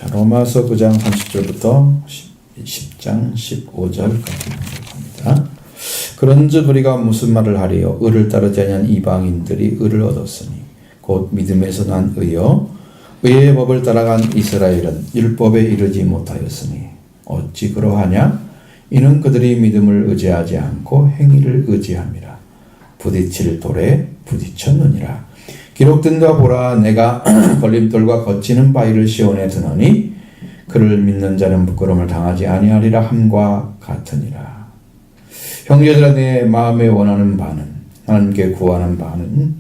자, 로마서 9장 30절부터 10장 15절까지 합니다. 그런즉 우리가 무슨 말을 하리요? 의를 따르지 아니한 이방인들이 의를 얻었으니 곧 믿음에서 난 의요 의의 법을 따라간 이스라엘은 율법에 이르지 못하였으니 어찌 그러하냐? 이는 그들이 믿음을 의지하지 않고 행위를 의지함이라. 부딪힐 돌에 부딪혔느니라. 기록된 바 보라, 내가 걸림돌과 거치는 바위를 시온에 드노니 그를 믿는 자는 부끄러움을 당하지 아니하리라 함과 같으니라. 형제들아, 내 마음에 원하는 바는, 하나님께 구하는 바는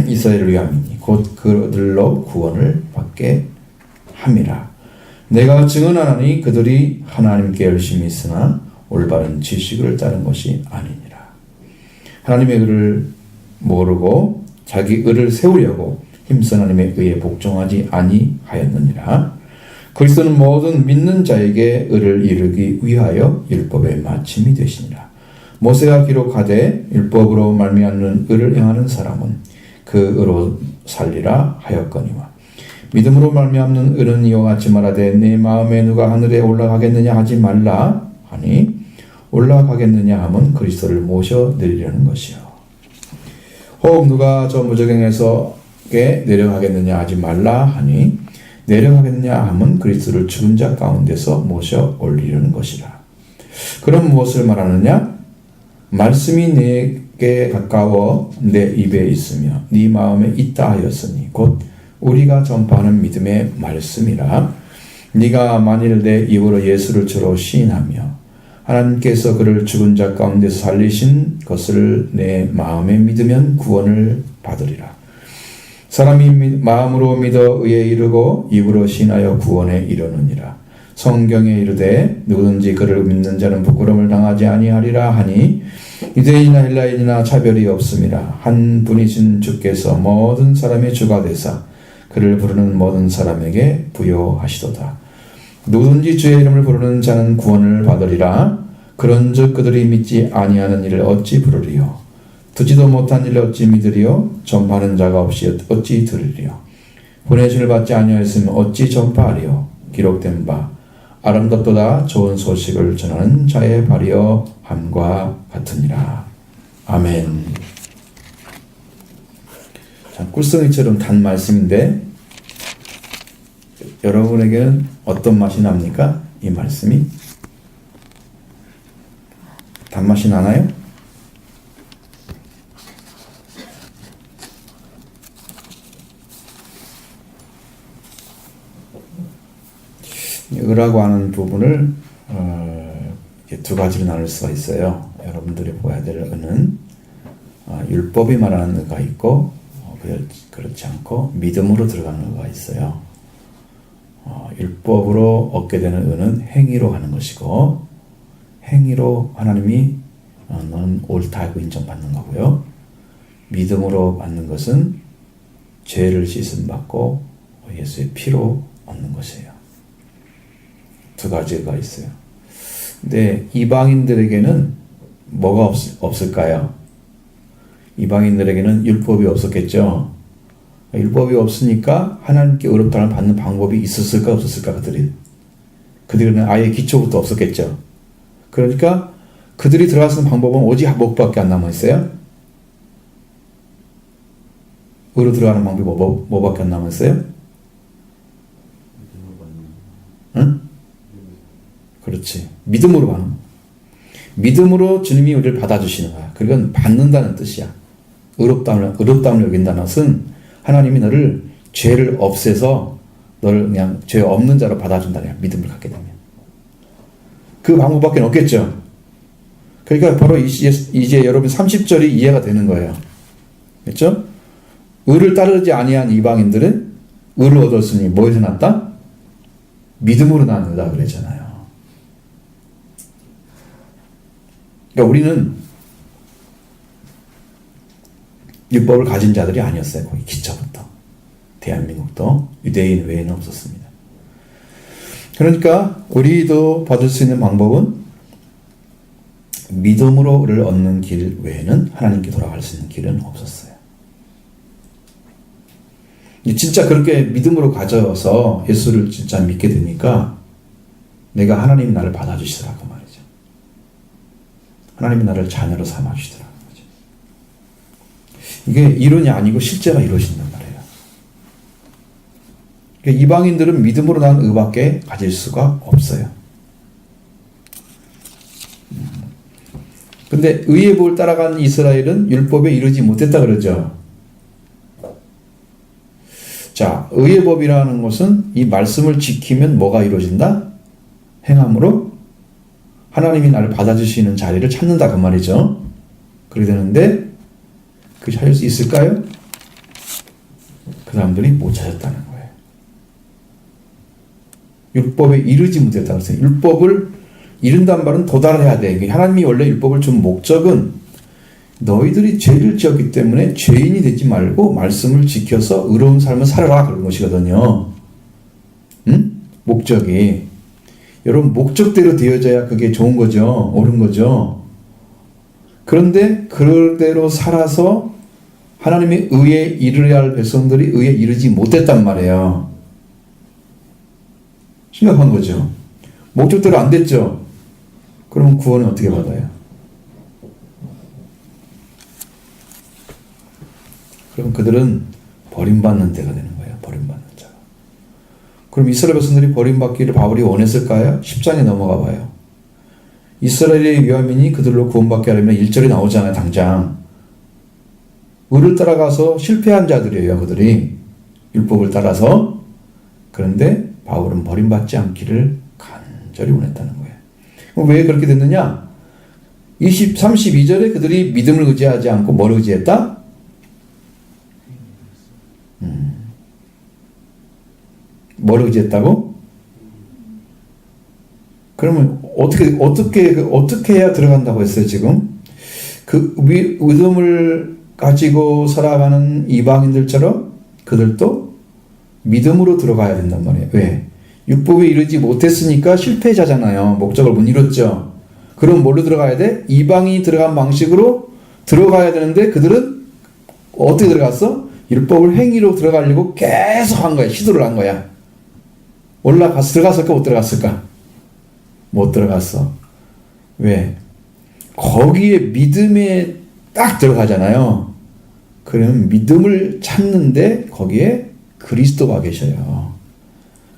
이스라엘을 위함이니 곧 그들로 구원을 받게 함이라. 내가 증언하노니 그들이 하나님께 열심히 있으나 올바른 지식을 따른 것이 아니니라. 하나님의 의를 모르고 자기 의를 세우려고 힘쓴 하나님의 의에 복종하지 아니하였느니라. 그리스도는 모든 믿는 자에게 의를 이루기 위하여 율법의 마침이 되시니라. 모세가 기록하되 율법으로 말미암는 의를 행하는 사람은 그 의로 살리라 하였거니와 믿음으로 말미암는 의는 이와 같이 말하되 내 마음에 누가 하늘에 올라가겠느냐 하지 말라 하니 올라가겠느냐 함은 그리스도를 모셔 내리려는 것이요. 혹 누가 저 무저갱에서게 내려가겠느냐 하지 말라 하니 내려가겠느냐 함은 그리스도를 죽은 자 가운데서 모셔 올리려는 것이라. 그럼 무엇을 말하느냐? 말씀이 내게 가까워 내 입에 있으며 네 마음에 있다 하였으니 곧 우리가 전파하는 믿음의 말씀이라. 네가 만일 내 입으로 예수를 주로 시인하며 하나님께서 그를 죽은 자 가운데서 살리신 것을 내 마음에 믿으면 구원을 받으리라. 사람이 마음으로 믿어 의에 이르고 입으로 시인하여 구원에 이르느니라. 성경에 이르되 누구든지 그를 믿는 자는 부끄러움을 당하지 아니하리라 하니 유대인이나 헬라인이나 차별이 없음이라. 한 분이신 주께서 모든 사람의 주가 되사 그를 부르는 모든 사람에게 부요하시도다. 누구든지 주의 이름을 부르는 자는 구원을 받으리라. 그런즉 그들이 믿지 아니하는 일을 어찌 부르리요? 듣지도 못한 일을 어찌 믿으리요? 전파하는 자가 없이 어찌 들으리요? 보내심을 받지 아니하였으면 어찌 전파하리요? 기록된 바 아름답도다 좋은 소식을 전하는 자의 발이여 함과 같으니라. 아멘. 자, 꿀송이처럼 단 말씀인데 여러분에게는 어떤 맛이 납니까? 이 말씀이? 단맛이 나나요? 의라고 하는 부분을 두 가지로 나눌 수가 있어요. 여러분들이 보아야 될 의는 율법이 말하는 의가 있고 그렇지 않고 믿음으로 들어가는 의가 있어요. 율법으로 얻게 되는 의는 행위로 하는 것이고 행위로 하나님이 너는 옳다 하고 인정받는 거고요. 믿음으로 받는 것은 죄를 씻음 받고 예수의 피로 얻는 것이에요. 두 가지가 있어요. 근데 이방인들에게는 뭐가 없을까요? 이방인들에게는 율법이 없었겠죠. 율법이 없으니까 하나님께 의롭다를 받는 방법이 있었을까 없었을까 그들은 아예 기초부터 없었겠죠. 그러니까 그들이 들어가는 방법은 오직 목밖에 안 남아있어요. 의로 들어가는 방법이 뭐밖에 안 남아있어요? 응? 그렇지. 믿음으로 받는 거야. 믿음으로 주님이 우리를 받아주시는 거야. 그건 받는다는 뜻이야. 의롭다움을 여긴다는 것은 하나님이 너를 죄를 없애서 너를 그냥 죄 없는 자로 받아준다는 거야. 믿음을 갖게 되면. 그 방법밖에 없겠죠. 그러니까 바로 이제 여러분 30절이 이해가 되는 거예요. 그렇죠? 의를 따르지 아니한 이방인들은 의를 얻었으니 뭐에서 났다? 믿음으로 낳는다 그랬잖아요. 그러니까 우리는 율법을 가진 자들이 아니었어요. 거기 기초부터. 대한민국도 유대인 외에는 없었습니다. 그러니까 우리도 받을 수 있는 방법은 믿음으로 를 얻는 길 외에는 하나님께 돌아갈 수 있는 길은 없었어요. 진짜 그렇게 믿음으로 가져서 예수를 진짜 믿게 되니까 내가 하나님이 나를 받아주시더라고 말이죠. 하나님이 나를 자녀로 삼아주시더라고 말이죠. 이게 이론이 아니고 실제가 이루어진단 말이에요. 그러니까 이방인들은 믿음으로 난 의밖에 가질 수가 없어요. 근데 의의 법을 따라간 이스라엘은 율법에 이르지 못했다 그러죠. 자, 의의 법이라는 것은 이 말씀을 지키면 뭐가 이루어진다? 행함으로 하나님이 나를 받아주시는 자리를 찾는다 그 말이죠. 그렇게 되는데 그게 찾을 수 있을까요? 그 사람들이 못 찾았다는 거예요. 율법에 이르지 못했다는 거예요. 율법을 이룬단 말은 도달해야 돼. 하나님이 원래 율법을 준 목적은 너희들이 죄를 지었기 때문에 죄인이 되지 말고 말씀을 지켜서 의로운 삶을 살아라 그런 것이거든요. 응? 목적이. 여러분 목적대로 되어져야 그게 좋은 거죠. 옳은 거죠. 그런데 그대로 살아서 하나님의 의에 이르려야 할 백성들이 의에 이르지 못했단 말이에요. 심각한 거죠. 목적대로 안 됐죠. 그러면 구원은 어떻게 받아요? 그럼 그들은 버림받는 데가 되는 거예요. 버림받는 자가. 그럼 이스라엘 백성들이 버림받기를 바울이 원했을까요? 10장에 넘어가 봐요. 이스라엘의 유아민이 그들로 구원받게 하려면 1절에 나오잖아요. 당장. 의를 따라가서 실패한 자들이에요. 그들이. 율법을 따라서. 그런데 바울은 버림받지 않기를 간절히 원했다는 거예요. 그럼 왜 그렇게 됐느냐? 32절에 그들이 믿음을 의지하지 않고 뭘 의지했다? 뭘 의지했다고? 그러면 어떻게 해야 들어간다고 했어요, 지금? 그 믿음을 가지고 살아가는 이방인들처럼 그들도 믿음으로 들어가야 된단 말이에요. 왜? 율법에 이르지 못했으니까 실패자잖아요. 목적을 못 이뤘죠. 그럼 뭘로 들어가야 돼? 이방인이 들어간 방식으로 들어가야 되는데 그들은 어떻게 들어갔어? 율법을 행위로 들어가려고 계속 한 거야. 시도를 한 거야. 들어갔을까 못 들어갔을까? 못 들어갔어. 왜? 거기에 믿음에 딱 들어가잖아요. 그러면 믿음을 찾는데 거기에 그리스도가 계셔요.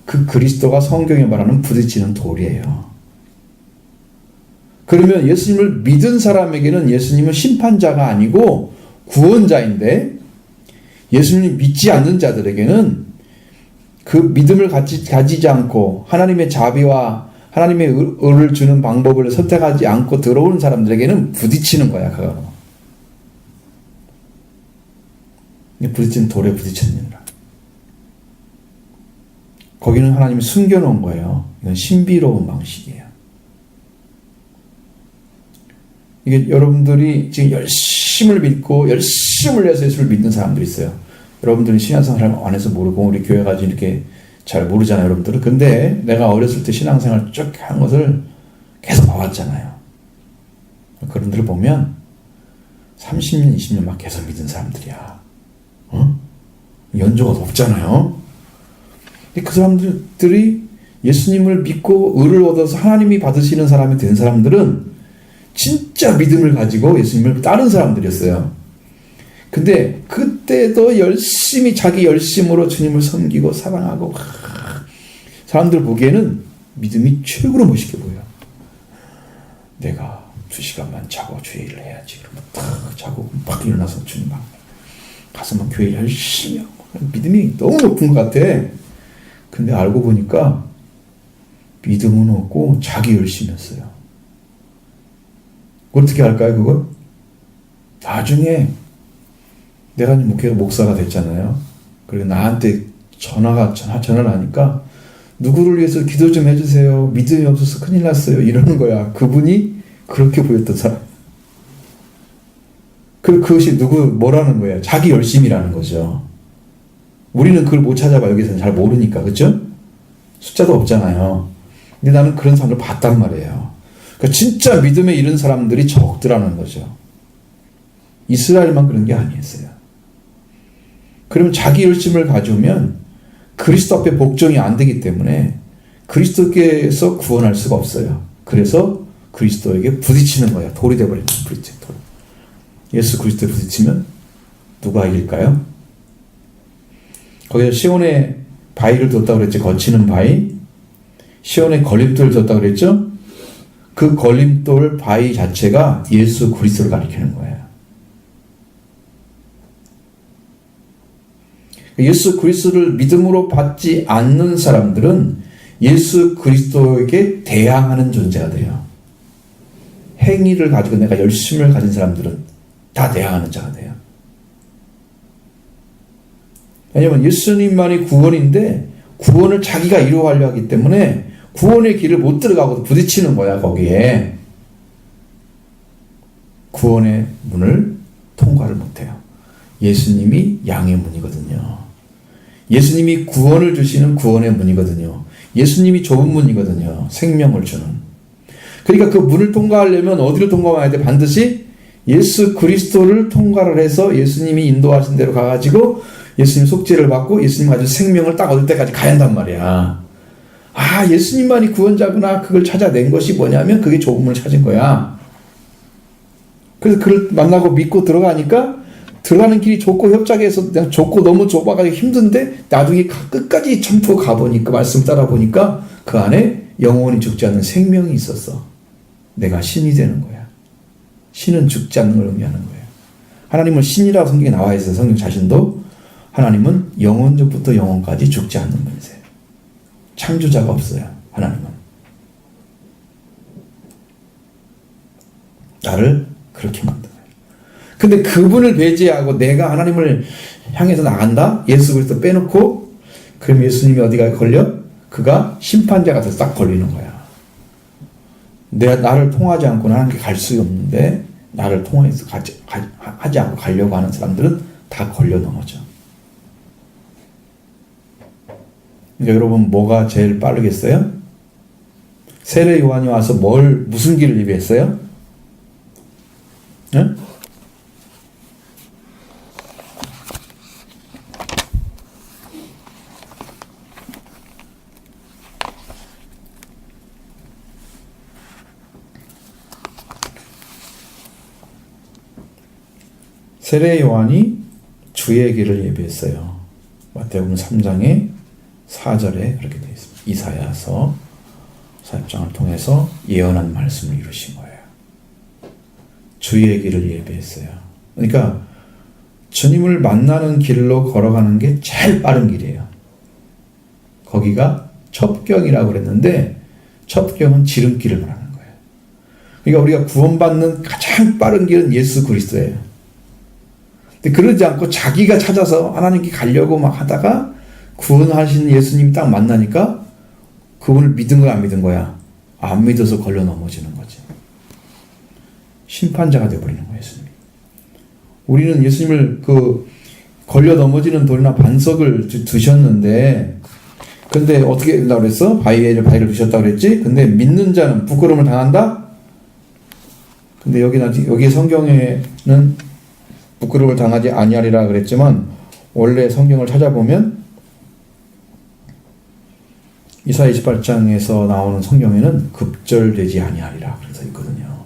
그 그리스도가 성경에 말하는 부딪히는 돌이에요. 그러면 예수님을 믿은 사람에게는 예수님은 심판자가 아니고 구원자인데 예수님을 믿지 않는 자들에게는 그 믿음을 가지지 않고 하나님의 자비와 하나님의 의를 주는 방법을 선택하지 않고 들어오는 사람들에게는 부딪히는 거야. 그거. 부딪힌 돌에 부딪혔느니라. 거기는 하나님이 숨겨놓은 거예요. 이건 신비로운 방식이에요. 이게 여러분들이 지금 열심을 믿고 열심을 내서 예수를 믿는 사람들이 있어요. 여러분들은 신앙생활 안에서 모르고 우리 교회 가지 이렇게 잘 모르잖아요, 여러분들은. 근데 내가 어렸을 때 신앙생활 쭉 한 것을 계속 봐왔잖아요. 그런 들을 보면 30년, 20년 막 계속 믿은 사람들이야. 연조가 높잖아요. 근데 그 사람들이 예수님을 믿고 의를 얻어서 하나님이 받으시는 사람이 된 사람들은 진짜 믿음을 가지고 예수님을 따른 사람들이었어요. 근데 그때도 열심히 자기 열심으로 주님을 섬기고 사랑하고 사람들 보기에는 믿음이 최고로 멋있게 보여요. 내가 2시간만 자고 주의 일을 해야지. 그러면 딱 자고 막 일어나서 주님 막 가서 막 교회 열심히 하고 믿음이 너무 높은 것 같아. 근데 알고 보니까 믿음은 없고 자기 열심이었어요. 어떻게 할까요, 그걸? 나중에 내가 목사가 됐잖아요. 그리고 나한테 전화를 하니까 누구를 위해서 기도 좀 해주세요. 믿음이 없어서 큰일 났어요. 이러는 거야. 그분이 그렇게 보였던 사람. 그것이 뭐라는 거예요? 자기 열심이라는 거죠. 우리는 그걸 못 찾아봐. 여기서는 잘 모르니까. 그렇죠? 숫자도 없잖아요. 근데 나는 그런 사람을 봤단 말이에요. 그러니까 진짜 믿음에 이른 사람들이 적더라는 거죠. 이스라엘만 그런 게 아니었어요. 그러면 자기 열심을 가져오면 그리스도 앞에 복종이 안 되기 때문에 그리스도께서 구원할 수가 없어요. 그래서 그리스도에게 부딪히는 거야. 돌이 되어버리는 거야. 부딪혀, 돌. 예수 그리스도에 부딪히면 누가 이길까요? 거기서 시온의 바위를 뒀다고 그랬지. 거치는 바위. 시온의 걸림돌을 뒀다고 그랬죠. 그 걸림돌 바위 자체가 예수 그리스도를 가리키는 거예요. 예수 그리스도를 믿음으로 받지 않는 사람들은 예수 그리스도에게 대항하는 존재가 돼요. 행위를 가지고 내가 열심을 가진 사람들은 다 대항하는 자가 돼요. 왜냐하면 예수님만이 구원인데 구원을 자기가 이루어가려 하기 때문에 구원의 길을 못 들어가고 부딪히는 거야. 거기에 구원의 문을 통과를 못해요. 예수님이 양의 문이거든요. 예수님이 구원을 주시는 구원의 문이거든요. 예수님이 좁은 문이거든요. 생명을 주는. 그러니까 그 문을 통과하려면 어디로 통과해야 돼? 반드시 예수 그리스도를 통과를 해서 예수님이 인도하신 대로 가가지고 예수님 속죄를 받고 예수님 가지고 생명을 딱 얻을 때까지 가야 한단 말이야. 아, 예수님만이 구원자구나. 그걸 찾아낸 것이 뭐냐면 그게 좁은 문을 찾은 거야. 그래서 그를 만나고 믿고 들어가니까 들어가는 길이 좁고 협착해서 그냥 좁고 너무 좁아가지고 힘든데 나중에 끝까지 점프 가보니까 말씀 따라 보니까 그 안에 영원히 죽지 않는 생명이 있었어. 내가 신이 되는 거야. 신은 죽지 않는 걸 의미하는 거예요. 하나님은 신이라고 성경에 나와 있어요. 성경 자신도. 하나님은 영원전부터 영원까지 죽지 않는 분이세요. 창조자가 없어요. 하나님은. 나를 그렇게 만들어요. 근데 그분을 배제하고 내가 하나님을 향해서 나간다? 예수 그리스도 빼놓고 그럼 예수님이 어디가 걸려? 그가 심판자가 돼서 딱 걸리는 거야. 나를 통하지 않고는 하나님께 갈 수 없는데 나를 통해서 하지 않고 가려고 하는 사람들은 다 걸려 넘어져. 그러니까 여러분 뭐가 제일 빠르겠어요? 세례 요한이 와서 무슨 길을 예비했어요? 네? 세례 요한이 주의 길을 예비했어요. 마태복음 3장에 4절에 그렇게 되어 있습니다. 이사야서 4장을 통해서 예언한 말씀을 이루신 거예요. 주의 길을 예비했어요. 그러니까 주님을 만나는 길로 걸어가는 게 제일 빠른 길이에요. 거기가 첩경이라고 그랬는데 첩경은 지름길을 말하는 거예요. 그러니까 우리가 구원받는 가장 빠른 길은 예수 그리스도예요. 근데 그러지 않고 자기가 찾아서 하나님께 가려고 막 하다가 구원하신 예수님이 딱 만나니까 그분을 믿은 거야, 안 믿은 거야? 안 믿어서 걸려 넘어지는 거지. 심판자가 되어버리는 거예요, 예수님이. 우리는 예수님을 걸려 넘어지는 돌이나 반석을 두셨는데, 근데 어떻게 된다고 그랬어? 바위를 두셨다고 그랬지? 근데 믿는 자는 부끄러움을 당한다? 근데 여기 성경에는 부끄러움을 당하지 아니하리라 그랬지만, 원래 성경을 찾아보면 이사야 28장에서 나오는 성경에는 급절되지 아니하리라 그래서 있거든요.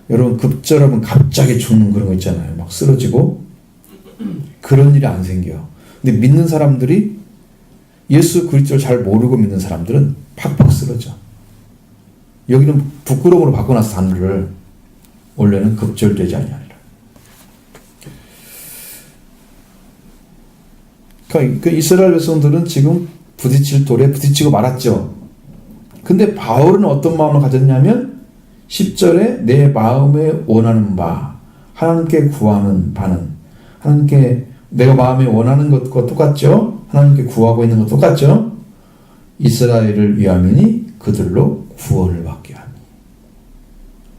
여러분 급절하면 갑자기 죽는 그런 거 있잖아요. 막 쓰러지고 그런 일이 안 생겨요. 근데 믿는 사람들이 예수 그리스도를 잘 모르고 믿는 사람들은 팍팍 쓰러져. 여기는 부끄러움으로 바꿔놨어. 단어를. 원래는 급절되지 아니하리라. 그러니까 이스라엘 백성들은 지금 부딪힐 돌에 부딪히고 말았죠. 근데 바울은 어떤 마음을 가졌냐면 10절에 내 마음에 원하는 바, 하나님께 구하는 바는 하나님께 내가 마음에 원하는 것과 똑같죠. 하나님께 구하고 있는 것 똑같죠. 이스라엘을 위함이니 그들로 구원을 받게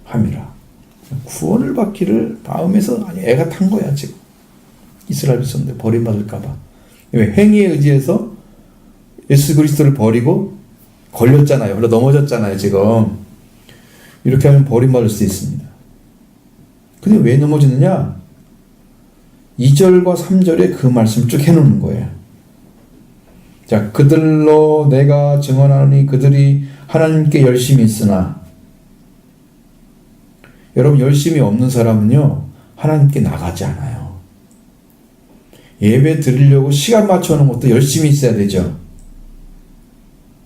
함이라. 구원을 받기를 마음에서 애가 탄 거야 지금. 이스라엘 백성들 버림받을까 봐. 왜? 행위에 의지해서 예수 그리스도를 버리고 걸렸잖아요. 그래서 넘어졌잖아요, 지금. 이렇게 하면 버림받을 수 있습니다. 근데 왜 넘어지느냐? 2절과 3절에 그 말씀을 쭉 해놓는 거예요. 자, 그들로 내가 증언하노니 그들이 하나님께 열심히 있으나, 여러분 열심히 없는 사람은요 하나님께 나가지 않아요. 예배 드리려고 시간 맞춰놓은 것도 열심히 있어야 되죠.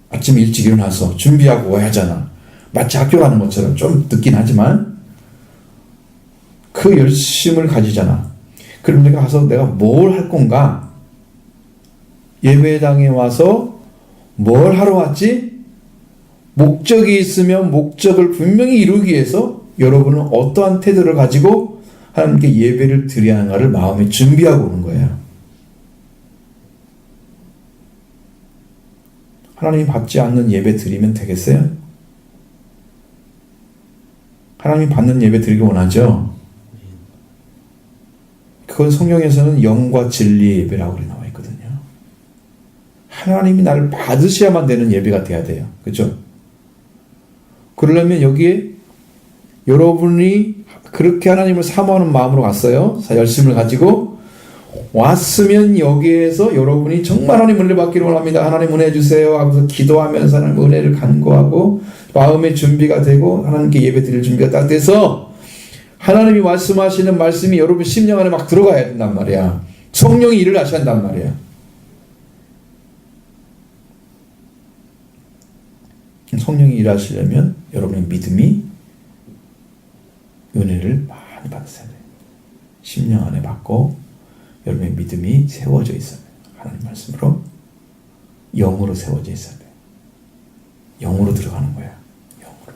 아침 일찍 일어나서 준비하고 와야 하잖아. 마치 학교 가는 것처럼 좀 늦긴 하지만 그 열심을 가지잖아. 그럼 내가 가서 내가 뭘 할 건가? 예배당에 와서 뭘 하러 왔지? 목적이 있으면 목적을 분명히 이루기 위해서 여러분은 어떠한 태도를 가지고 하나님께 예배를 드려야 하는가를 마음에 준비하고 오는 거예요. 하나님이 받지 않는 예배 드리면 되겠어요? 하나님이 받는 예배 드리기 원하죠? 그건 성경에서는 영과 진리 예배라고 나와 있거든요. 하나님이 나를 받으셔야만 되는 예배가 돼야 돼요. 그렇죠? 그러려면 여기에 여러분이 그렇게 하나님을 사모하는 마음으로 갔어요. 열심을 가지고 왔으면 여기에서 여러분이 정말 하나님 은혜 받기를 원합니다. 하나님 은혜 주세요 하면서 기도하면서 하나님 은혜를 간구하고 마음의 준비가 되고 하나님께 예배 드릴 준비가 딱 돼서 하나님이 말씀하시는 말씀이 여러분 심령 안에 막 들어가야 된단 말이야. 성령이 일을 하셔야 한단 말이야. 성령이 일하시려면 여러분의 믿음이 은혜를 많이 받으셔야 돼요. 심령 안에 받고 여러분의 믿음이 세워져 있어야 돼요. 하나님 말씀으로 영으로 세워져 있어야 돼요. 영으로 들어가는 거야. 영으로.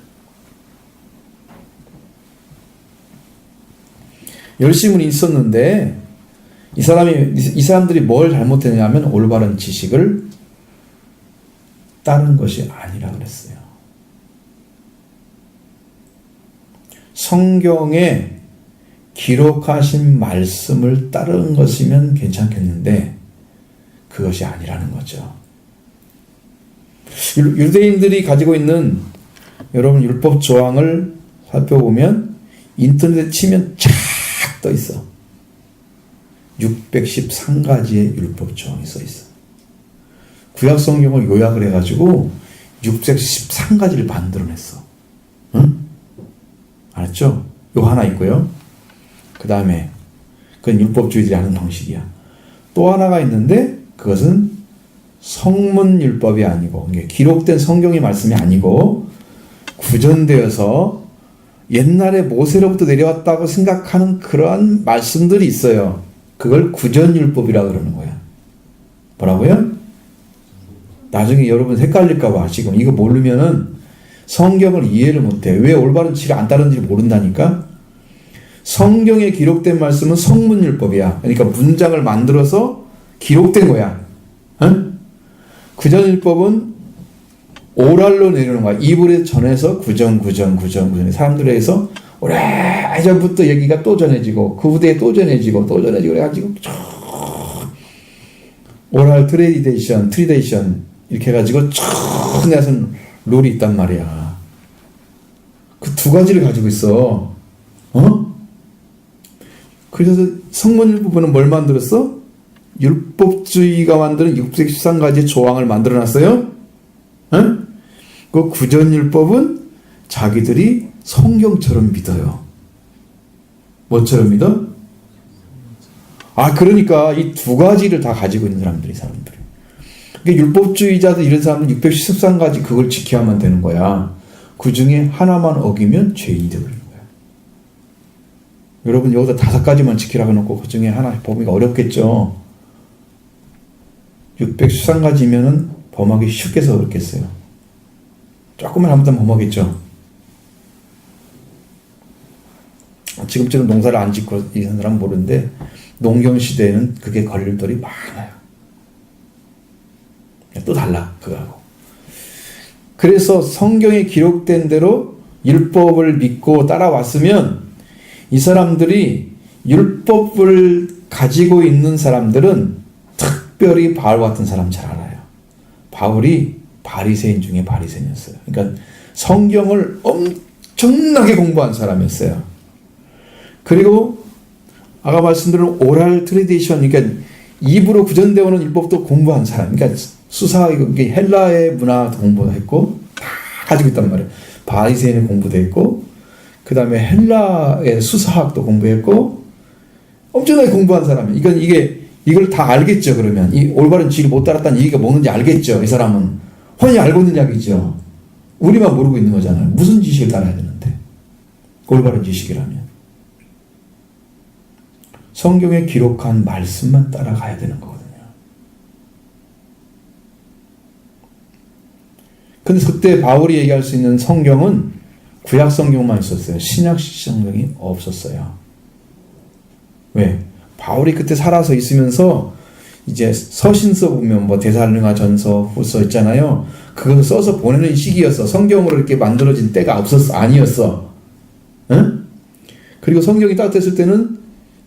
열심은 있었는데 이 사람들이 뭘 잘못했냐면 올바른 지식을 따른 것이 아니라 그랬어요. 성경에 기록하신 말씀을 따른 것이면 괜찮겠는데 그것이 아니라는 거죠. 유대인들이 가지고 있는 여러분 율법 조항을 살펴보면 인터넷에 치면 쫙 떠 있어. 613가지의 율법 조항이 써 있어. 구약 성경을 요약을 해가지고 613가지를 만들어냈어. 응? 알았죠? 요 하나 있고요. 그 다음에 그건 율법주의들이 하는 방식이야. 또 하나가 있는데 그것은 성문율법이 아니고 기록된 성경의 말씀이 아니고 구전되어서 옛날에 모세로부터 내려왔다고 생각하는 그러한 말씀들이 있어요. 그걸 구전율법이라고 그러는 거야. 뭐라고요? 나중에 여러분 헷갈릴까 봐 지금 이거 모르면은 성경을 이해를 못해. 왜 올바른 지를 안 따르는지 모른다니까? 성경에 기록된 말씀은 성문율법이야. 그러니까 문장을 만들어서 기록된 거야. 응? 구전율법은 오랄로 내려오는 거야. 입으로 전해서 구전. 사람들에게서 오래전부터 얘기가 또 전해지고 그 후대에 또 전해지고 그래가지고 오랄 트레디션 이렇게 해가지고 쭉 내선 룰이 있단 말이야. 그 두 가지를 가지고 있어. 그래서 성문율법은 뭘 만들었어? 율법주의가 만드는 613가지 조항을 만들어놨어요. 그 구전율법은 자기들이 성경처럼 믿어요. 뭐처럼 믿어? 그러니까 이 두 가지를 다 가지고 있는 사람들이. 그러니까 율법주의자들 이런 사람은 613가지 그걸 지켜야만 되는 거야. 그 중에 하나만 어기면 죄인이 되어버리는 거야. 여러분 여기다 5가지만 지키라고 해놓고 그 중에 하나 범위가 어렵겠죠. 613가지면은 범하기 쉽게 해서 그렇겠어요. 조금만 잘못하면 범하겠죠. 지금처럼 농사를 안 짓고 이런 사람은 모르는데 농경 시대에는 그게 걸릴 일들이 많아요. 또 달라 그거하고. 그래서 성경에 기록된 대로 율법을 믿고 따라왔으면 이 사람들이 율법을 가지고 있는 사람들은 특별히 바울 같은 사람 잘 알아요. 바울이 바리새인 중에 바리새인이었어요. 그러니까 성경을 엄청나게 공부한 사람이었어요. 그리고 아까 말씀드린 오랄 트레디션, 그러니까 입으로 구전되어 오는 율법도 공부한 사람, 그러니까 수사, 헬라의 문화도 공부했고 다 가지고 있단 말이에요. 바리새인의 공부도 했고, 그 다음에 헬라의 수사학도 공부했고, 엄청나게 공부한 사람이. 이걸 다 알겠죠. 그러면 이 올바른 지를 못 따랐다는 얘기가 뭔지 알겠죠. 이 사람은 훤히 알고 있는 이야기죠. 우리만 모르고 있는 거잖아요. 무슨 지식을 따라야 되는데, 올바른 지식이라면 성경에 기록한 말씀만 따라가야 되는 거거든요. 근데 그때 바울이 얘기할 수 있는 성경은 구약 성경만 있었어요. 신약 성경이 없었어요. 왜? 바울이 그때 살아서 있으면서 이제 서신서 보면 뭐 데살로니가 전서, 후서 있잖아요. 그걸 써서 보내는 시기였어. 성경으로 이렇게 만들어진 때가 아니었어. 응? 그리고 성경이 따뜻했을 때는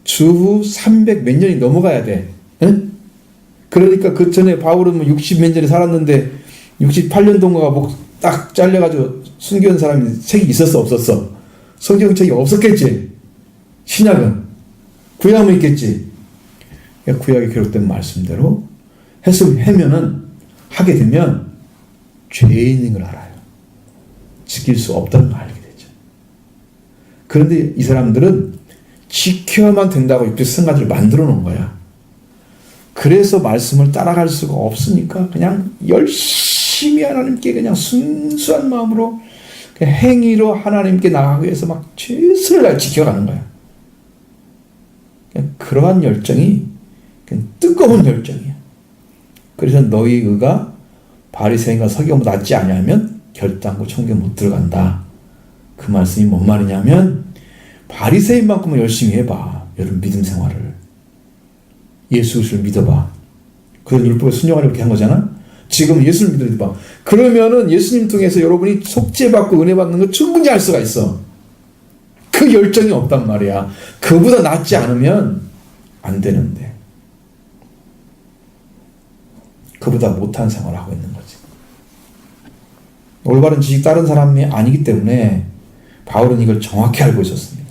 주후 300 몇 년이 넘어가야 돼. 응? 그러니까 그 전에 바울은 뭐 60 몇 년에 살았는데 68년 동안가 목 딱 잘려가지고 순교한 사람이 책이 있었어, 없었어? 성경책이 없었겠지. 신약은. 구약은 있겠지. 구약에 기록된 말씀대로 하게 되면 죄인인 걸 알아요. 지킬 수 없다는 걸 알게 되죠. 그런데 이 사람들은 지켜야만 된다고 이렇게 생각을 만들어 놓은 거야. 그래서 말씀을 따라갈 수가 없으니까 그냥 열심히 하나님께 그냥 순수한 마음으로 그냥 행위로 하나님께 나가기 위해서 막 최선을 다해 지켜가는 거야. 그냥 그러한 열정이 그냥 뜨거운 열정이야. 그래서 너희 의가 바리새인과 서기관보다 낫지 않냐면 결단코 천국에 못 들어간다. 그 말씀이 뭔 말이냐면 바리새인만큼은 열심히 해봐. 여러분 믿음 생활을. 예수 그리스도를 믿어봐. 그런 율법에 순종하려고 이렇게 한 거잖아. 지금 예수를 믿어봐. 그러면은 예수님 통해서 여러분이 속죄받고 은혜 받는 거 충분히 할 수가 있어. 그 열정이 없단 말이야. 그보다 낫지 않으면 안 되는데. 그보다 못한 생활을 하고 있는 거지. 올바른 지식 따른 사람이 아니기 때문에 바울은 이걸 정확히 알고 있었습니다.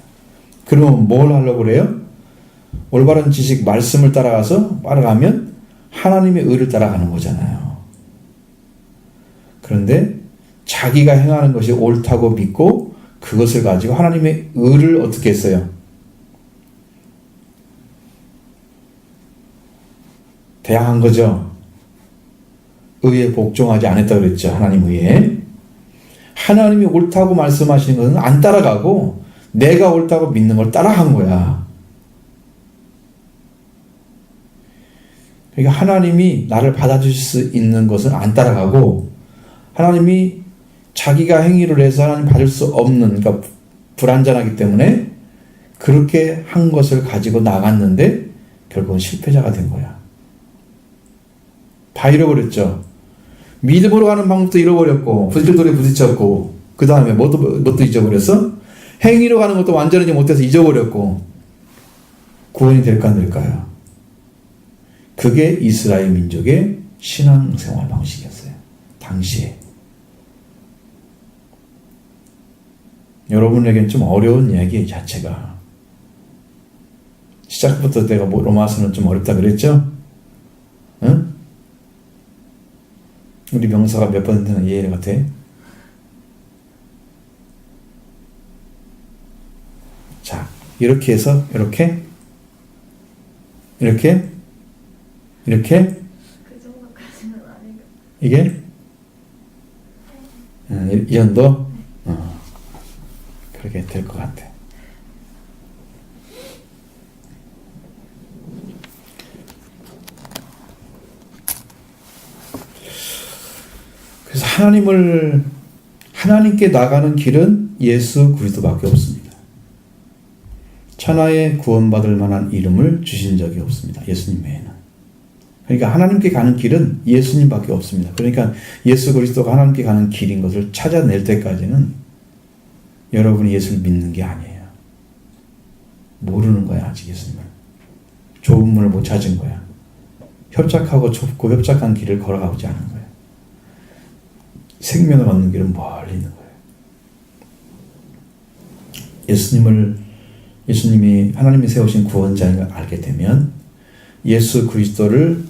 그러면 뭘 하려고 그래요? 올바른 지식 말씀을 따라가면 하나님의 의를 따라가는 거잖아요. 그런데 자기가 행하는 것이 옳다고 믿고 그것을 가지고 하나님의 의를 어떻게 했어요? 대항한 거죠. 의에 복종하지 않았다고 그랬죠. 하나님 의에. 하나님이 옳다고 말씀하시는 것은 안 따라가고 내가 옳다고 믿는 걸 따라간 거야. 그러니까 하나님이 나를 받아주실 수 있는 것은 안 따라가고 하나님이 자기가 행위를 해서 하나님 받을 수 없는, 그러니까 불완전하기 때문에 그렇게 한 것을 가지고 나갔는데 결국은 실패자가 된 거야. 다 잃어버렸죠. 믿음으로 가는 방법도 잃어버렸고 부들돌에 부딪혔고 그 다음에 뭣도 잊어버렸어? 행위로 가는 것도 완전하지 못해서 잊어버렸고 구원이 될까 안 될까요? 그게 이스라엘 민족의 신앙생활 방식이었어요. 당시에. 여러분에게는 좀 어려운 이야기 자체가. 시작부터 내가 로마서는 좀 어렵다 그랬죠? 응? 우리 명사가 몇 번이나 이해 같아? 자, 이렇게 해서 이렇게 그 정도까지는 아니고. 이게 이 정도? 그렇게 될 것 같아. 그래서 하나님께 나가는 길은 예수 그리스도밖에 없습니다. 천하에 구원받을 만한 이름을 주신 적이 없습니다. 예수님 외에는. 그러니까 하나님께 가는 길은 예수님밖에 없습니다. 그러니까 예수 그리스도가 하나님께 가는 길인 것을 찾아낼 때까지는 여러분이 예수를 믿는 게 아니에요. 모르는 거야, 아직 예수님을. 좁은 문을 못 찾은 거야. 협착하고 좁고 협착한 길을 걸어가지 않은 거야. 생명을 얻는 길은 멀리 있는 거예요. 예수님을 예수님이 하나님이 세우신 구원자인 걸 알게 되면 예수 그리스도를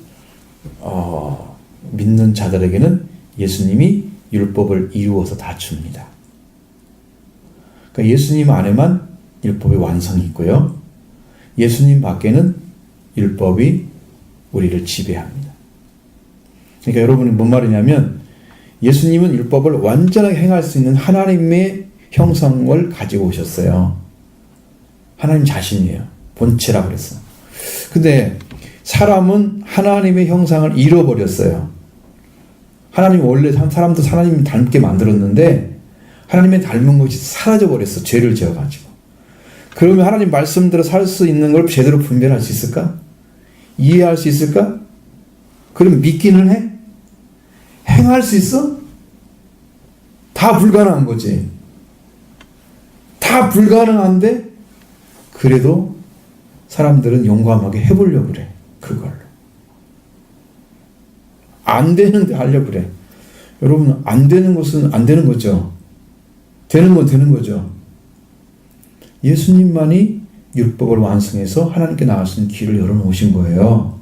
믿는 자들에게는 예수님이 율법을 이루어서 다 줍니다. 그러니까 예수님 안에만 율법의 완성이 있고요. 예수님 밖에는 율법이 우리를 지배합니다. 그러니까 여러분이 뭔 말이냐면 예수님은 율법을 완전하게 행할 수 있는 하나님의 형성을 가지고 오셨어요. 하나님 자신이에요. 본체라고 그랬어. 근데 사람은 하나님의 형상을 잃어버렸어요. 하나님 원래 사람도 하나님 닮게 만들었는데 하나님의 닮은 것이 사라져버렸어. 죄를 지어가지고. 그러면 하나님 말씀대로 살 수 있는 걸 제대로 분별할 수 있을까? 이해할 수 있을까? 그럼 믿기는 해? 행할 수 있어? 다 불가능한 거지. 다 불가능한데 그래도 사람들은 용감하게 해보려고 그래. 그걸로. 안 되는데 하려고 그래. 여러분 안 되는 것은 안 되는 거죠. 되는 건 되는 거죠. 예수님만이 율법을 완성해서 하나님께 나갈 수 있는 길을 열어놓으신 거예요.